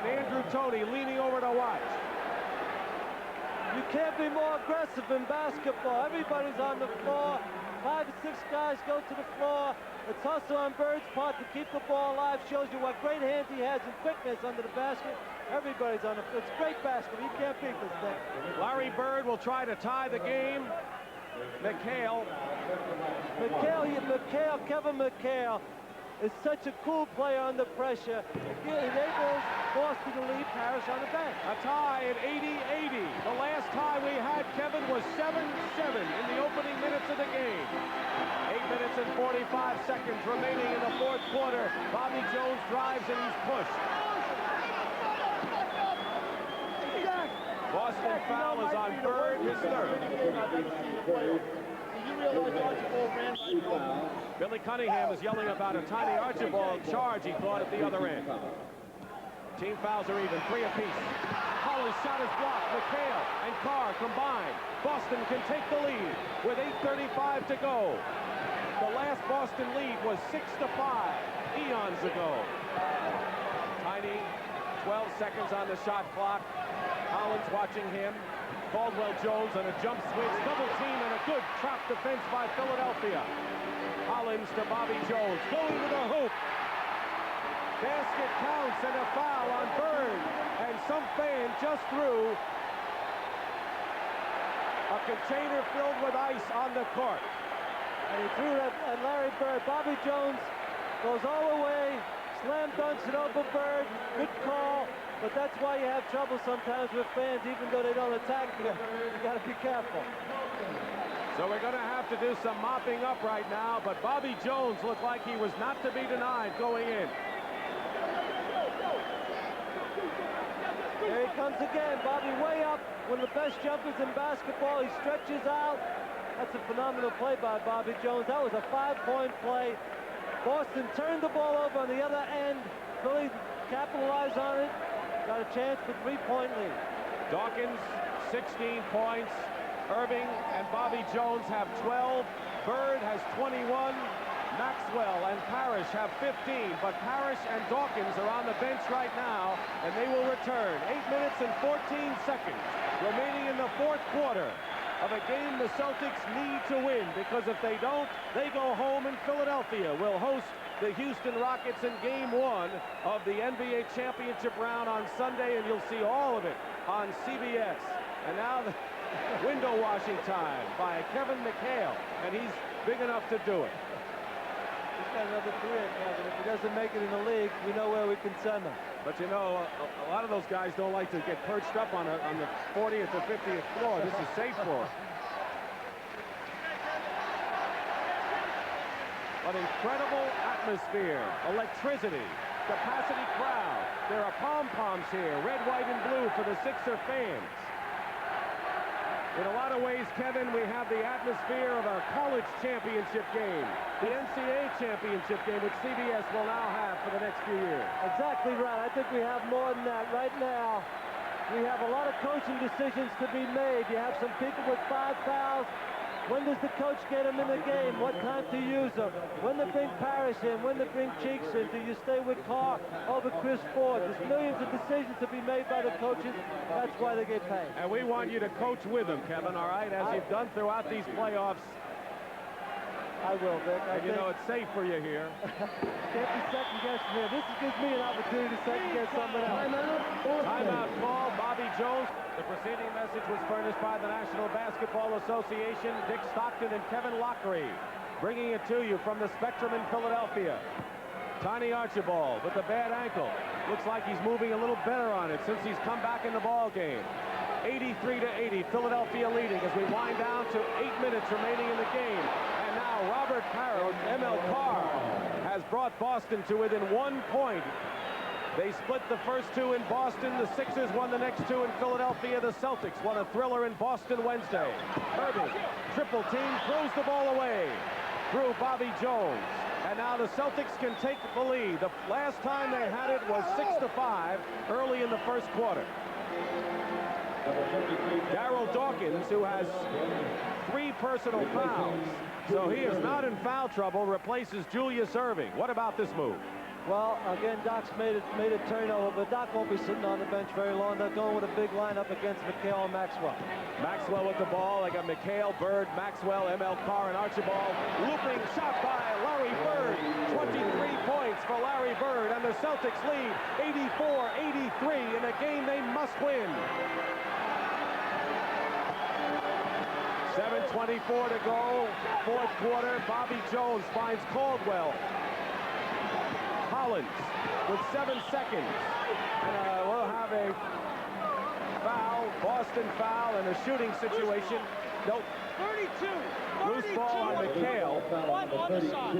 And Andrew Toney leaning over to watch. You can't be more aggressive in basketball. Everybody's on the floor. 5 or 6 guys go to the floor. It's hustle on Bird's part to keep the ball alive. Shows you what great hands he has and quickness under the basket. Everybody's on the floor. It's great basketball. You can't beat this thing. Larry Bird will try to tie the game. McHale, Kevin McHale is such a cool player under pressure. It enables Boston to leave Parrish on the bench. A tie at 80-80. The last tie we had, Kevin, was 7-7 in the opening minutes of the game. 8 minutes and 45 seconds remaining in the 4th quarter. Bobby Jones drives and he's pushed. Boston foul is on Bird, his 3rd. Billy Cunningham is yelling about a tiny Archibald charge he caught at the other end. Team fouls are even, 3 apiece. Hollins shot is blocked. McHale and Carr combined. Boston can take the lead with 8:35 to go. The last Boston lead was 6-5 eons ago. Tiny, 12 seconds on the shot clock. Hollins watching him. Caldwell Jones on a jump switch, double team, and a good trap defense by Philadelphia. Hollins to Bobby Jones, going to the hoop. Basket counts and a foul on Bird, and some fan just threw a container filled with ice on the court. And he threw it at Larry Bird. Bobby Jones goes all the way, slam dunks it over Bird. Good call. But that's why you have trouble sometimes with fans, even though they don't attack you. You got to be careful. So we're going to have to do some mopping up right now, but Bobby Jones looked like he was not to be denied going in. There he comes again. Bobby way up, one of the best jumpers in basketball. He stretches out. That's a phenomenal play by Bobby Jones. That was a 5-point play. Boston turned the ball over on the other end. Philly capitalized on it. Got a chance for 3-point lead. Dawkins, 16 points. Irving and Bobby Jones have 12. Bird has 21. Maxwell and Parrish have 15. But Parrish and Dawkins are on the bench right now, and they will return. 8 minutes and 14 seconds remaining in the 4th quarter. of a game the Celtics need to win, because if they don't, they go home, and Philadelphia will host the Houston Rockets in Game 1 of the NBA championship round on Sunday, and you'll see all of it on CBS. And now the window washing time by Kevin McHale, and he's big enough to do it. He's got another career, Kevin. If he doesn't make it in the league, we know where we can send him. But you know, a lot of those guys don't like to get perched up on the 40th or 50th floor. This is safe for them. An incredible atmosphere, electricity, capacity crowd. There are pom-poms here, red, white, and blue for the Sixer fans. In a lot of ways, Kevin, we have the atmosphere of a college championship game, the NCAA championship game, which CBS will now have for the next few years. Exactly right. I think we have more than that. Right now, we have a lot of coaching decisions to be made. You have some people with 5 fouls. When does the coach get him in the game? What time to use him? When to bring Parrish in? When to bring Cheeks in? Do you stay with Carr over Chris Ford? There's millions of decisions to be made by the coaches. That's why they get paid. And we want you to coach with them, Kevin, all right, as you've done throughout these playoffs. I will, Vic. And you know it's safe for you here. Can't be second-guessing here. This gives me an opportunity to second-guess something else. Timeout call, Bobby Jones. The preceding message was furnished by the National Basketball Association, Dick Stockton and Kevin Lockery. Bringing it to you from the Spectrum in Philadelphia. Tiny Archibald with a bad ankle. Looks like he's moving a little better on it since he's come back in the ball game. 83-80, Philadelphia leading as we wind down to 8 minutes remaining in the game. And now Robert Parrish, ML Carr, has brought Boston to within 1 point. They split the first 2 in Boston. The Sixers won the next 2 in Philadelphia. The Celtics won a thriller in Boston Wednesday. Irving, triple team, throws the ball away through Bobby Jones. And now the Celtics can take the lead. The last time they had it was 6-5 early in the first quarter. Darryl Dawkins, who has 3 personal fouls, so he is not in foul trouble, replaces Julius Irving. What about this move? Well, again, Doc's made a turnover, but Doc won't be sitting on the bench very long. They're going with a big lineup against McHale and Maxwell. Maxwell with the ball. They got McHale, Bird, Maxwell, ML Carr, and Archibald. Looping shot by Larry Bird. 23 points for Larry Bird, and the Celtics lead 84-83 in a game they must win. 7:24 to go, fourth quarter. Bobby Jones finds Caldwell. Collins with 7 seconds. And we'll have a foul, Boston foul, and a shooting situation. Nope. 32. Loose ball on McHale. One on the shot.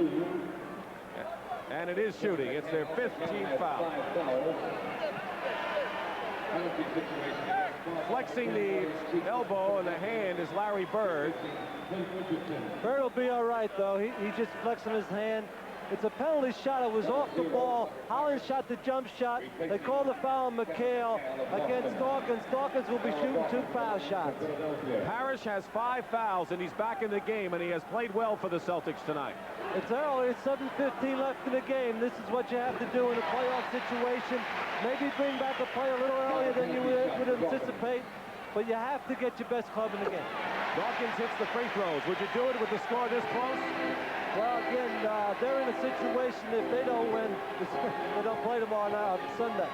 And it is shooting. It's their 5th team foul. Flexing the elbow and the hand is Larry Bird. Bird will be all right, though. He's just flexing his hand. It's a penalty shot. It was off the ball. Holland shot the jump shot. They called the foul on McHale against Dawkins. Dawkins will be shooting 2 foul shots. Parrish has 5 fouls, and he's back in the game, and he has played well for the Celtics tonight. It's early. It's 7:15 left in the game. This is what you have to do in a playoff situation. Maybe bring back a play a little earlier than you would anticipate, but you have to get your best club in the game. Dawkins hits the free throws. Would you do it with the score this close? Well, again, they're in a situation, if they don't win, they don't play tomorrow night, Sunday.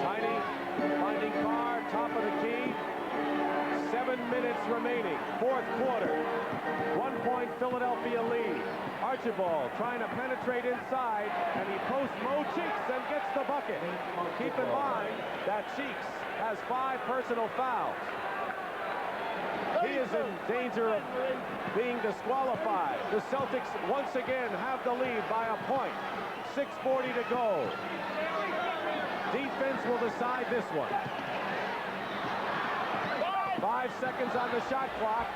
Tiny finding Carr, top of the key. 7 minutes remaining, fourth quarter. 1 point Philadelphia lead. Archibald trying to penetrate inside, and he posts Mo Cheeks and gets the bucket. Keep in mind that Cheeks has 5 personal fouls. He is in danger of being disqualified. The Celtics once again have the lead by a point. 6:40 to go. Defense will decide this one. 5 seconds on the shot clock.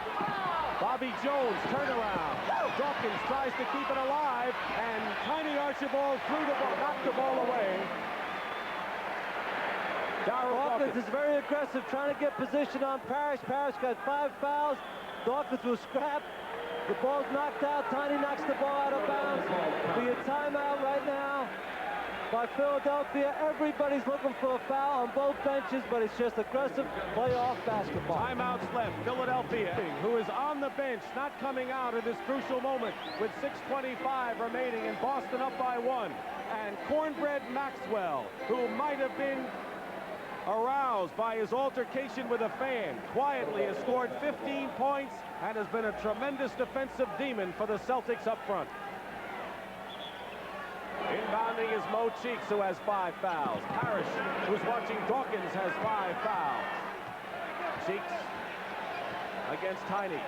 Bobby Jones, turnaround. Dawkins tries to keep it alive, and Tiny Archibald threw the ball, knocked the ball away. Dawkins is very aggressive, trying to get position on Parrish. Parrish got 5 fouls. Dawkins was scrapped. The ball's knocked out. Tiny knocks the ball out of bounds. Be a timeout right now. by Philadelphia. Everybody's looking for a foul on both benches, but it's just aggressive playoff basketball. Timeouts left. Philadelphia, who is on the bench, not coming out at this crucial moment with 6:25 remaining, and Boston up by 1. And Cornbread Maxwell, who might have been aroused by his altercation with a fan, quietly has scored 15 points and has been a tremendous defensive demon for the Celtics up front. Inbounding is Mo Cheeks, who has 5 fouls. Parrish, who's watching Dawkins, has 5 fouls. Cheeks against Tiny.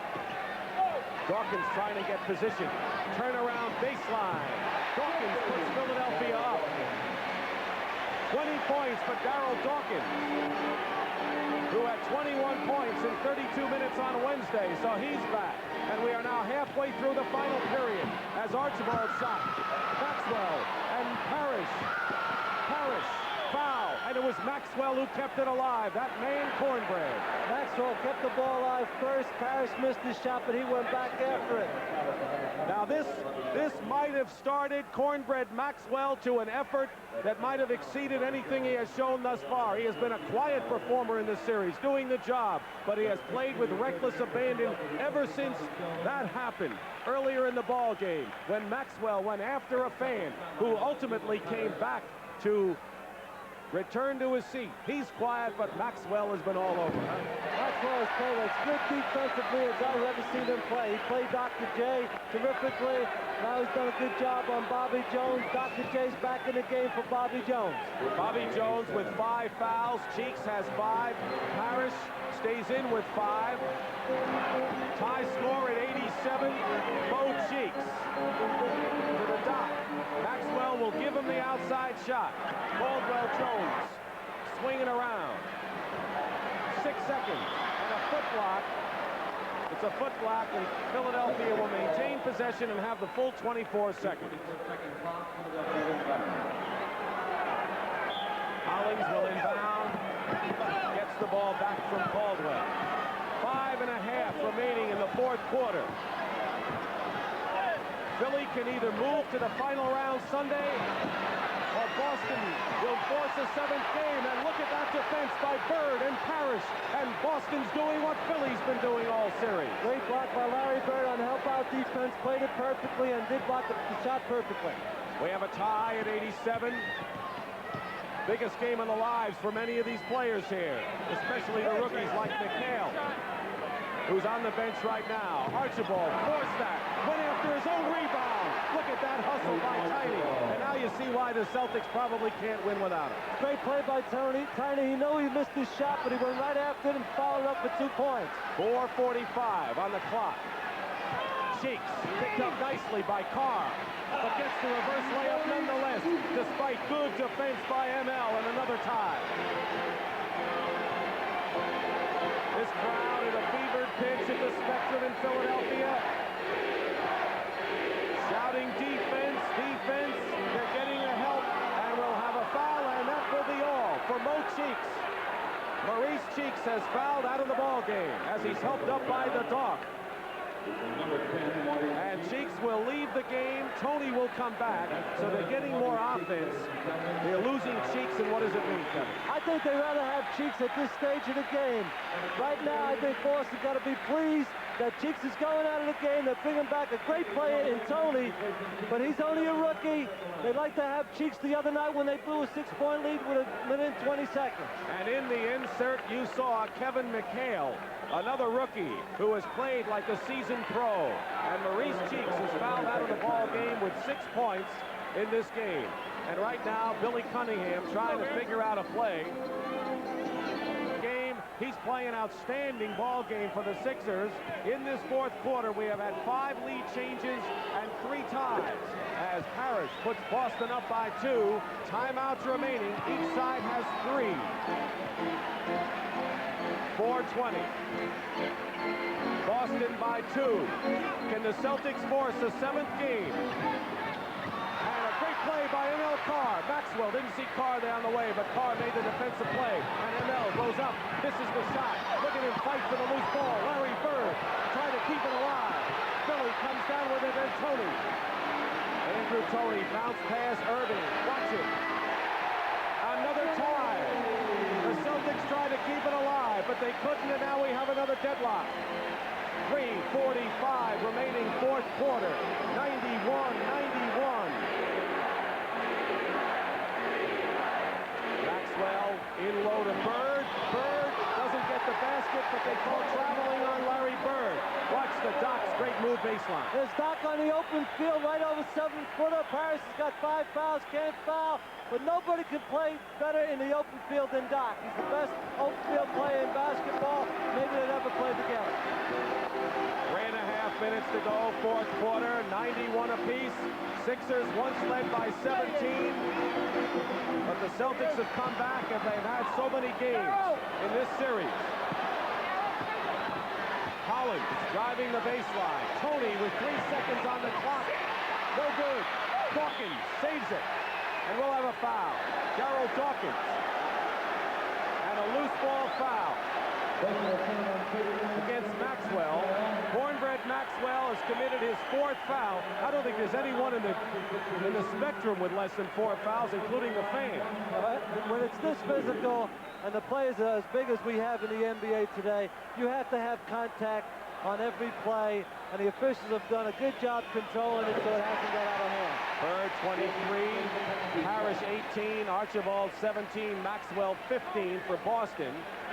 Dawkins trying to get position. Turnaround baseline. Dawkins puts Philadelphia up. 20 points for Darryl Dawkins, who had 21 points in 32 minutes on Wednesday, so he's back. And we are now halfway through the final period as Archibald shot. Maxwell and Parrish. Foul. And it was Maxwell who kept it alive. That man, Cornbread. Maxwell kept the ball alive first. Parrish missed his shot, but he went back after it. Now this might have started Cornbread Maxwell to an effort that might have exceeded anything he has shown thus far. He has been a quiet performer in this series, doing the job, but he has played with reckless abandon ever since that happened earlier in the ball game when Maxwell went after a fan who ultimately came back to return to his seat. He's quiet, but Maxwell has been all over. Maxwell has played as good defensively as I've ever seen him play. He played Dr. J terrifically. Now he's done a good job on Bobby Jones. Dr. J's back in the game for Bobby Jones. Bobby Jones with 5 fouls. Cheeks has 5. Parrish stays in with 5. Tie score at 87. Mo Cheeks to the dot. Maxwell will give him the outside shot. Caldwell Jones swinging around. 6 seconds and a foot block. It's a foot block, and Philadelphia will maintain possession and have the full 24 seconds. Hollings will inbound. Gets the ball back from Caldwell. 5.5 remaining in the fourth quarter. Philly can either move to the final round Sunday, or Boston will force a 7th game. And look at that defense by Bird and Parrish. And Boston's doing what Philly's been doing all series. Great block by Larry Bird on help-out defense. Played it perfectly and did block the shot perfectly. We have a tie at 87. Biggest game of the lives for many of these players here, especially the rookies like McHale, who's on the bench right now. Archibald forced that, went after his own rebound. Look at that hustle by Tiny. And now you see why the Celtics probably can't win without him. Great play by Tiny. He knew he missed his shot, but he went right after it and followed up with 2 points. 4:45 on the clock. Cheeks picked up nicely by Carr, but gets the reverse layup nonetheless, despite good defense by ML, and another tie. This crowd is a fevered pitch at the Spectrum in Philadelphia. Shouting defense, defense. They're getting the help, and we'll have a foul, and that will be all for Mo Cheeks. Maurice Cheeks has fouled out of the ball game as he's helped up by the Doc. And Cheeks will leave the game. Tony will come back, so they're getting more offense. They're losing Cheeks, and what does it mean, Kevin? I think they'd rather have Cheeks at this stage of the game. Right now, I think Boston's got to be pleased that Cheeks is going out of the game. They're bringing back a great player in Tony, but he's only a rookie. They'd like to have Cheeks the other night when they blew a 6-point lead with a minute and 20 seconds. And in the insert, you saw Kevin McHale, another rookie who has played like a seasoned pro. And Maurice Cheeks is fouled out of the ball game with 6 points in this game. And right now, Billy Cunningham trying to figure out a play. He's playing an outstanding ball game for the Sixers. In this fourth quarter, we have had 5 lead changes and 3 ties as Parrish puts Boston up by 2. Timeouts remaining. Each side has 3. 4:20. Boston by 2. Can the Celtics force a 7th game? Play by ML Carr. Maxwell didn't see Carr down the way, but Carr made the defensive play. And ML goes up. This is the shot. Look at him fight for the loose ball. Larry Bird trying to keep it alive. Philly comes down with it, and Tony. Andrew Toney, bounce pass, Irving, watch it. Another tie. The Celtics try to keep it alive, but they couldn't, and now we have another deadlock. 3:45 remaining fourth quarter, 91-91. Maxwell in low to Bird. Bird doesn't get the basket, but they call traveling on Larry Bird. Watch the Doc's great move baseline. There's Doc on the open field, right over 7-footer. Paris has got 5 fouls, can't foul, but nobody can play better in the open field than Doc. He's the best open field player in basketball. Maybe they'll never play together. 3.5 minutes to go, fourth quarter, 91 apiece. Sixers once led by 17, but the Celtics have come back and they've had so many games in this series. Collins driving the baseline. Toney with 3 seconds on the clock. No good. Dawkins saves it. And we'll have a foul. Gerald Dawkins. And a loose ball foul against Maxwell. Cornbread Maxwell has committed his 4th foul. I don't think there's anyone in the spectrum with less than 4 fouls, including the fan. When it's this physical and the players are as big as we have in the NBA today, you have to have contact on every play, and the officials have done a good job controlling it so it hasn't got out of hand. Bird 23, Parrish 18, Archibald 17, Maxwell 15 for Boston.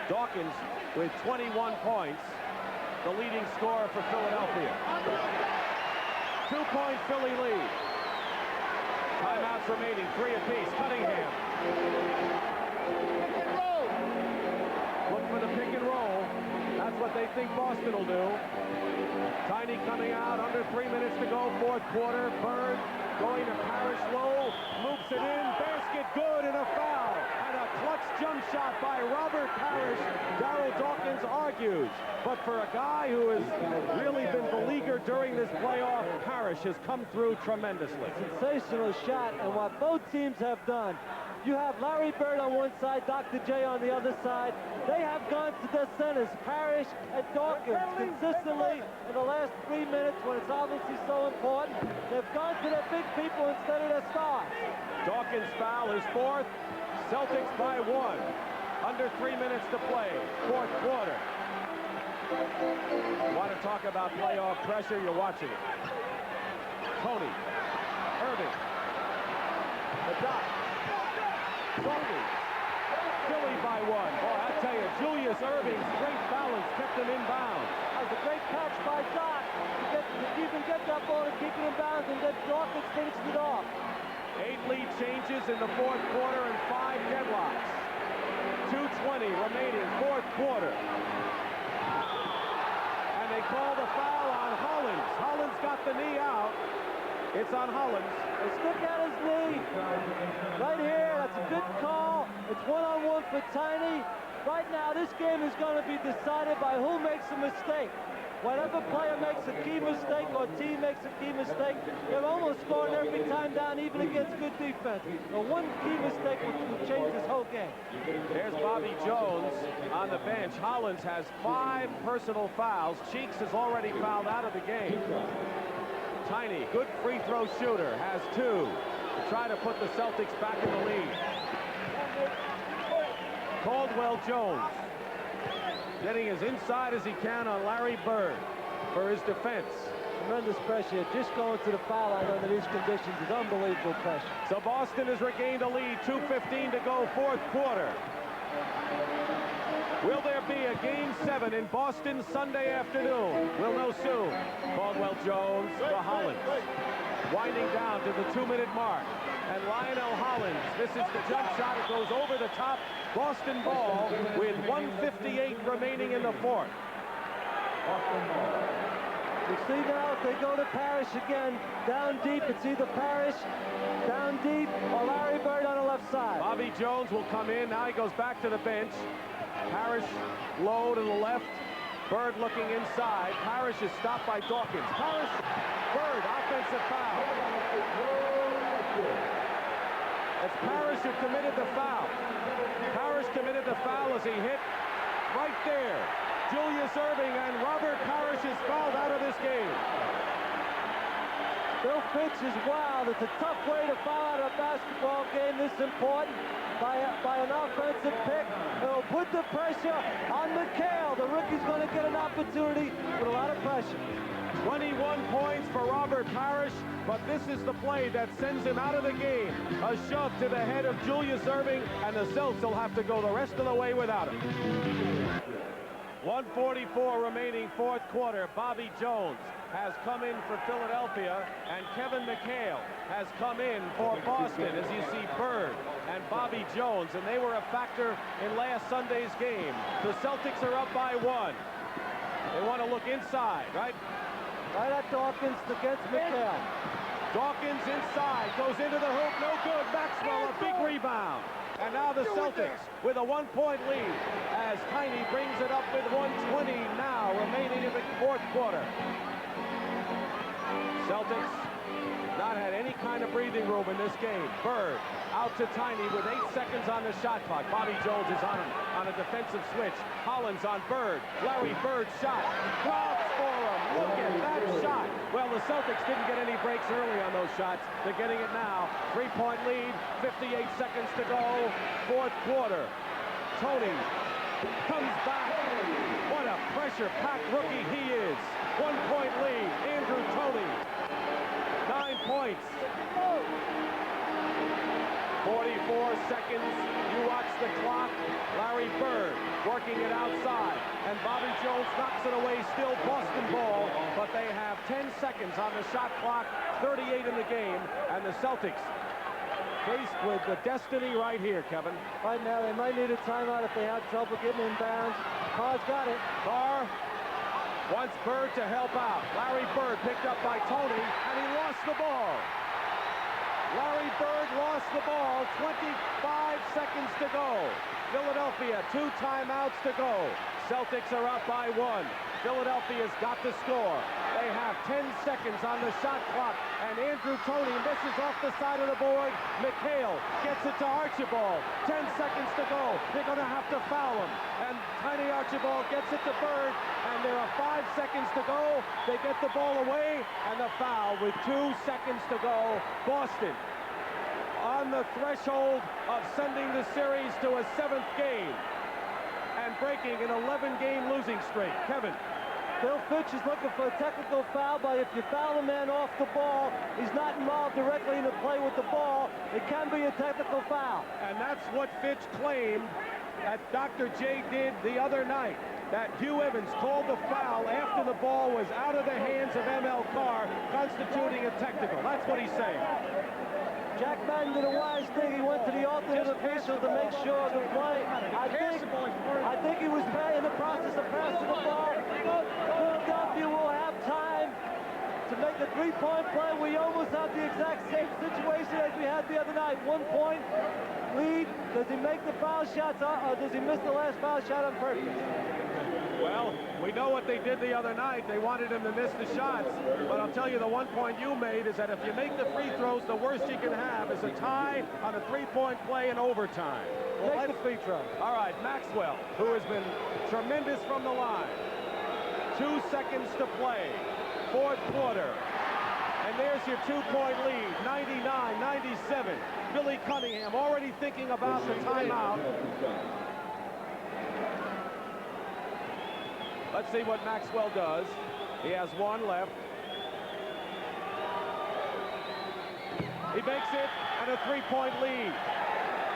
Dawkins with 21 points, the leading scorer for Philadelphia. 2-point Philly lead. Timeouts remaining, 3 apiece. Cunningham. Look for the pick and roll. That's what they think Boston will do. Tiny coming out, under 3 minutes to go, fourth quarter. Bird going to Parrish low, loops it in, basket good, and a foul. And a clutch jump shot by Robert Parrish. Darryl Dawkins argues. But for a guy who has really been beleaguered during this playoff, Parrish has come through tremendously. Sensational shot, and what both teams have done. You have Larry Bird on one side, Dr. J on the other side. They have gone to their centers, Parrish and Dawkins, consistently in the last 3 minutes when it's obviously so important. They've gone to their big people instead of their stars. Dawkins' foul is 4th. Celtics by 1. Under 3 minutes to play, fourth quarter. Want to talk about playoff pressure? You're watching it. Toney, Irving, the Doc. Toney, Philly by 1. Boy, I tell you, Julius Irving's great balance kept him in bounds. That was a great catch by Doc to even get that ball to keep it in bounds, and then Dawkins finished it off. 8 lead changes in the fourth quarter and 5 deadlocks. 2:20 remaining, fourth quarter. And they call the foul on Hollins. Hollins got the knee out. It's on Hollins. They stick at his knee. Right here, that's a good call. It's one-on-one for Tiny. Right now, this game is going to be decided by who makes a mistake. Whatever player makes a key mistake or team makes a key mistake, they're almost scoring every time down, even against good defense. But one key mistake will change this whole game. There's Bobby Jones on the bench. Hollins has 5 personal fouls. Cheeks is already fouled out of the game. Tiny, good free throw shooter, has 2 to try to put the Celtics back in the lead. Caldwell Jones getting as inside as he can on Larry Bird for his defense. Tremendous pressure. Just going to the foul line under these conditions is unbelievable pressure. So Boston has regained a lead, 2:15 to go, fourth quarter. Will there be a Game 7 in Boston Sunday afternoon? We'll know soon. Caldwell Jones to Hollins. Winding down to the 2-minute mark. And Lionel Hollins, this is the jump shot. It goes over the top. Boston ball with 1:58 remaining in the fourth. You see now if they go to Parrish again, down deep, it's either Parrish down deep or Larry Bird on the left side. Bobby Jones will come in. Now he goes back to the bench. Parrish low to the left. Bird looking inside. Parrish is stopped by Dawkins. Parrish, Bird, offensive foul. It's Parrish who committed the foul. Parrish committed the foul as he hit right there. Julius Irving, and Robert Parrish is fouled out of this game. Bill Fitch is wild. It's a tough way to foul out a basketball game this important by an offensive pick. It'll put the pressure on McHale. The rookie's going to get an opportunity with a lot of pressure. 21 points for Robert Parrish, but this is the play that sends him out of the game. A shove to the head of Julius Erving, and the Celts will have to go the rest of the way without him. 1:44 remaining fourth quarter. Bobby Jones has come in for Philadelphia, and Kevin McHale has come in for Boston. As you see, Bird and Bobby Jones, and they were a factor in last Sunday's game. The Celtics are up by 1. They want to look inside, right? Right at Dawkins against McHale. Dawkins inside, goes into the hoop, no good. Maxwell, a big rebound. And now the Celtics with a 1-point lead as Tiny brings it up with 1:20 now remaining in the fourth quarter. Celtics not had any kind of breathing room in this game. Bird out to Tiny with 8 seconds on the shot clock. Bobby Jones is on him on a defensive switch. Hollins on Bird. Larry Bird shot. Drops for him. Look at that shot. Well, the Celtics didn't get any breaks early on those shots. They're getting it now. 3-point lead. 58 seconds to go. Fourth quarter. Tony comes back. What a pressure-packed rookie he is. 1-point lead. Andrew Tony. 9 points. 44 seconds. You watch the clock. Larry Bird working it outside. And Bobby Jones knocks it away. Still Boston ball. But they have 10 seconds on the shot clock. 38 in the game. And the Celtics faced with the destiny right here, Kevin. Right now, they might need a timeout if they have trouble getting inbounds. Carr's got it. Carr wants Bird to help out. Larry Bird picked up by Tony, and he lost the ball. Larry Bird lost the ball. 25 seconds to go. Philadelphia, 2 timeouts to go. Celtics are up by 1. Philadelphia's got to score. They have 10 seconds on the shot clock, and Andrew Tony misses off the side of the board. McHale gets it to Archibald. 10 seconds to go. They're going to have to foul him. And Tiny Archibald gets it to Bird, and there are 5 seconds to go. They get the ball away, and the foul with 2 seconds to go. Boston on the threshold of sending the series to a 7th game and breaking an 11-game losing streak. Kevin. Bill Fitch is looking for a technical foul, but if you foul a man off the ball, he's not involved directly in the play with the ball. It can be a technical foul. And that's what Fitch claimed that Dr. J did the other night, that Hugh Evans called the foul after the ball was out of the hands of M.L. Carr, constituting a technical. That's what he's saying. Jack Madden did a wise thing. He went to the alternate official to make sure the play. I think he was in the process of passing the ball. Philadelphia will have time to make a 3-point play. We almost have the exact same situation as we had the other night. 1-point lead. Does he make the foul shots, or does he miss the last foul shot on purpose? Well, we know what they did the other night. They wanted him to miss the shots. But I'll tell you, the 1 point you made is that if you make the free throws, the worst you can have is a tie on a 3-point play in overtime. Make the free throw. All right, Maxwell, who has been tremendous from the line. 2 seconds to play. Fourth quarter. And there's your 2-point lead, 99-97. Billy Cunningham already thinking about the timeout. Let's see what Maxwell does. He has 1 left. He makes it, and a 3-point lead.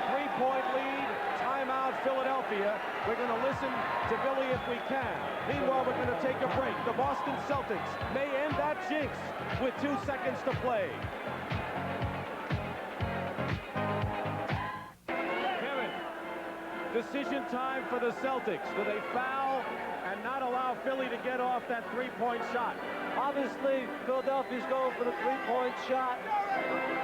3-point lead, timeout Philadelphia. We're going to listen to Billy if we can. Meanwhile, we're going to take a break. The Boston Celtics may end that jinx with 2 seconds to play. Kevin, decision time for the Celtics. Do they foul and not allow Philly to get off that 3-point shot? Obviously, Philadelphia's going for the 3-point shot.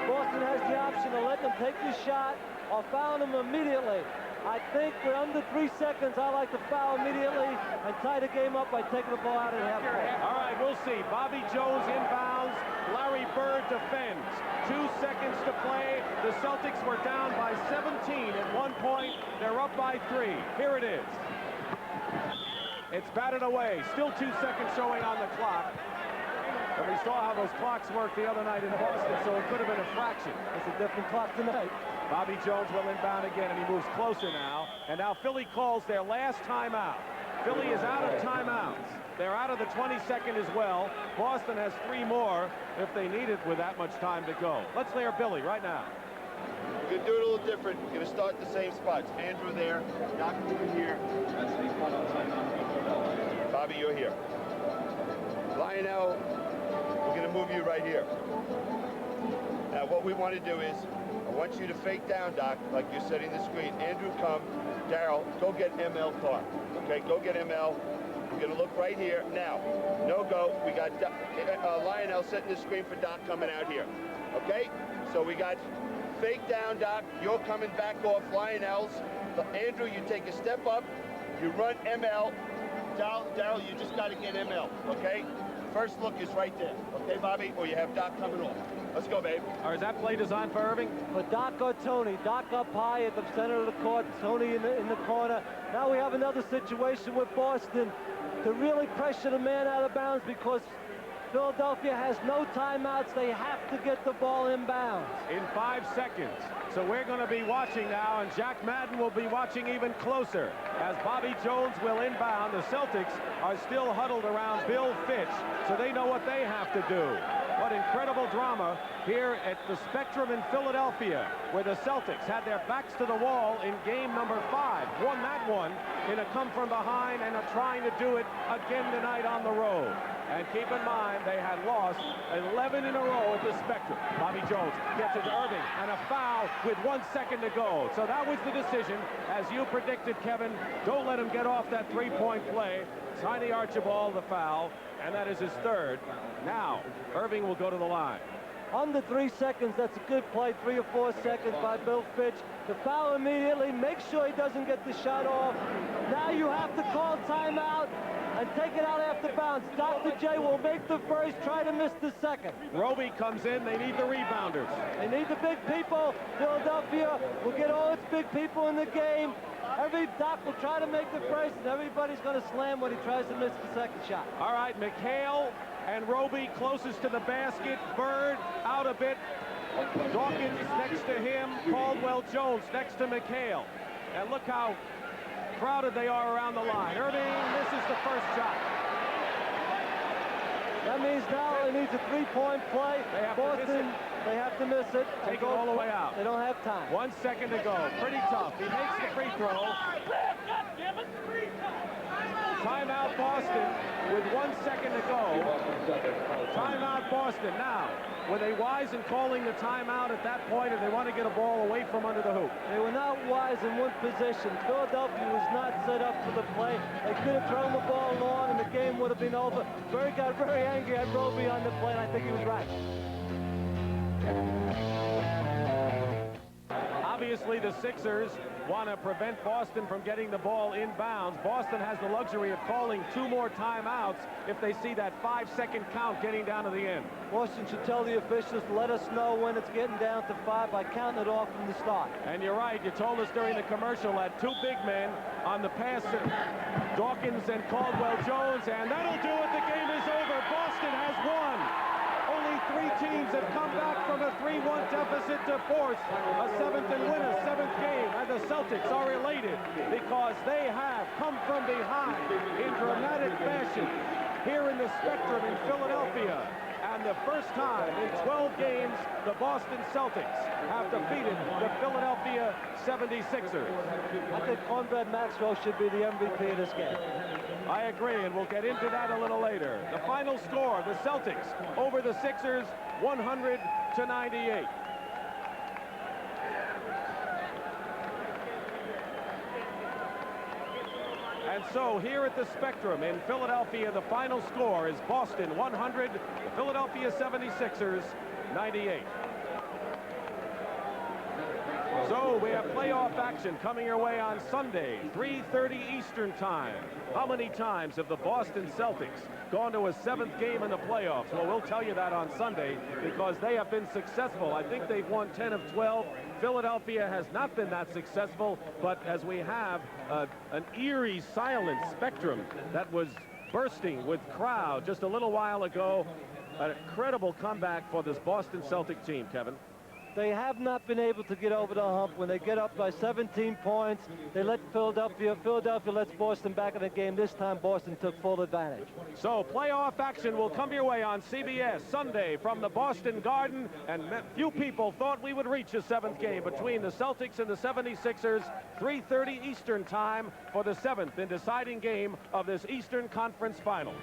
Boston has the option to let them take the shot or foul them immediately. I think with under 3 seconds, I like to foul immediately and tie the game up by taking the ball out at half court. All right, we'll see. Bobby Jones inbounds. Larry Bird defends. 2 seconds to play. The Celtics were down by 17 at 1 point. They're up by 3. Here it is. It's batted away. Still 2 seconds showing on the clock. And we saw how those clocks worked the other night in Boston, so it could have been a fraction. It's a different clock tonight. Bobby Jones will inbound again, and he moves closer now. And now Philly calls their last timeout. Philly is out of timeouts. They're out of the 22nd as well. Boston has 3 more if they need it with that much time to go. Let's hear Billy right now. We're going to do it a little different. We're going to start the same spots. Andrew there, Doc over here. Bobby, you're here. Lionel, we're going to move you right here. Now, what we want to do is, I want you to fake down, Doc, like you're setting the screen. Andrew, come. Daryl, go get ML Clark. Okay, go get ML. We're going to look right here. Now, no go. We got Lionel setting the screen for Doc coming out here. Okay? So we got fake down, Doc. You're coming back off Lionel's. Andrew, you take a step up. You run ML. Daryl, you just got to get ML. Okay? First look is right there. Okay, Bobby? Or you have Doc coming off. Let's go, babe. All right, is that play designed for Irving? For Doc or Tony. Doc up high at the center of the court. Tony in the corner. Now we have another situation with Boston to really pressure the man out of bounds because Philadelphia has no timeouts. They have to get the ball inbounds. In 5 seconds. So we're going to be watching now, and Jack Madden will be watching even closer as Bobby Jones will inbound. The Celtics are still huddled around Bill Fitch, so they know what they have to do. What incredible drama here at the Spectrum in Philadelphia, where the Celtics had their backs to the wall in game number 5. Won that one in a come from behind and are trying to do it again tonight on the road. And keep in mind, they had lost 11 in a row at the Spectrum. Bobby Jones gets it to Irving, and a foul with 1 second to go. So that was the decision, as you predicted, Kevin. Don't let him get off that three-point play. Tiny Archibald the foul, and that is his 3rd. Now, Irving will go to the line. Under 3 seconds, that's a good play. 3 or 4 seconds by Bill Fitch. The foul immediately. Make sure he doesn't get the shot off. Now you have to call timeout and take it out after bounds. Dr. J will make the first, try to miss the second. Roby comes in. They need the rebounders. They need the big people. Philadelphia will get all its big people in the game. Doc will try to make the first, and everybody's going to slam when he tries to miss the second shot. All right, McHale and Roby closest to the basket. Bird out a bit. Dawkins next to him. Caldwell Jones next to McHale. And look how crowded they are around the line. Irving misses the first shot. That means now it needs a three-point play. They have Boston, to miss it. they have to miss it. Take it all the way out. They don't have time. 1 second to go. Pretty tough. He makes the free throw. Timeout Boston with 1 second to go. Timeout Boston. Now, were they wise in calling the timeout at that point, or they want to get a ball away from under the hoop? They were not wise in one position. Philadelphia was not set up for the play. They could have thrown the ball long, and the game would have been over. Bird got very angry at Roby on the play, and I think he was right. Obviously, the Sixers want to prevent Boston from getting the ball inbounds. Boston has the luxury of calling 2 more timeouts if they see that 5-second count getting down to the end. Boston should tell the officials to let us know when it's getting down to 5 by counting it off from the start. And you're right. You told us during the commercial that 2 big men on the pass, Dawkins and Caldwell Jones, and that'll do it. The game is over. Boston has won. Only 3 teams have come back from a 3-1 deficit to force a 7th and win a 7th game. And the Celtics are elated because they have come from behind in dramatic fashion here in the Spectrum in Philadelphia. And the first time in 12 games, the Boston Celtics have defeated the Philadelphia 76ers. I think Cornbread Maxwell should be the MVP of this game. I agree, and we'll get into that a little later. The final score, the Celtics over the Sixers, 100-98. And so here at the Spectrum in Philadelphia, the final score is Boston 100, the Philadelphia 76ers 98. So we have playoff action coming your way on Sunday, 3:30 Eastern time. How many times have the Boston Celtics gone to a 7th game in the playoffs? Well, we'll tell you that on Sunday because they have been successful. I think they've won 10 of 12. Philadelphia has not been that successful, but as we have an eerie silent Spectrum that was bursting with crowd just a little while ago, An incredible comeback for this Boston Celtic team, Kevin. They have not been able to get over the hump. When they get up by 17 points, they let Philadelphia lets Boston back in the game. This time, Boston took full advantage. So playoff action will come your way on CBS Sunday from the Boston Garden, and few people thought we would reach a seventh game between the Celtics and the 76ers, 3:30 Eastern time for the seventh and deciding game of this Eastern Conference Final.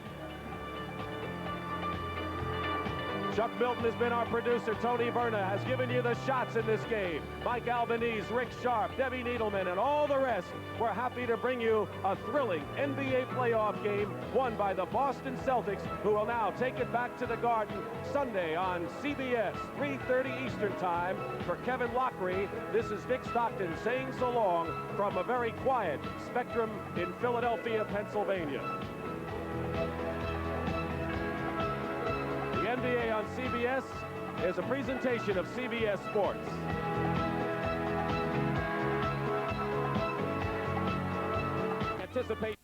Chuck Milton has been our producer. Tony Verna has given you the shots in this game. Mike Albanese, Rick Sharp, Debbie Needleman, and all the rest. We're happy to bring you a thrilling NBA playoff game won by the Boston Celtics, who will now take it back to the Garden Sunday on CBS, 3:30 Eastern time. For Kevin Lockery, this is Dick Stockton saying so long from a very quiet Spectrum in Philadelphia, Pennsylvania. The NBA on CBS is a presentation of CBS Sports. Anticipate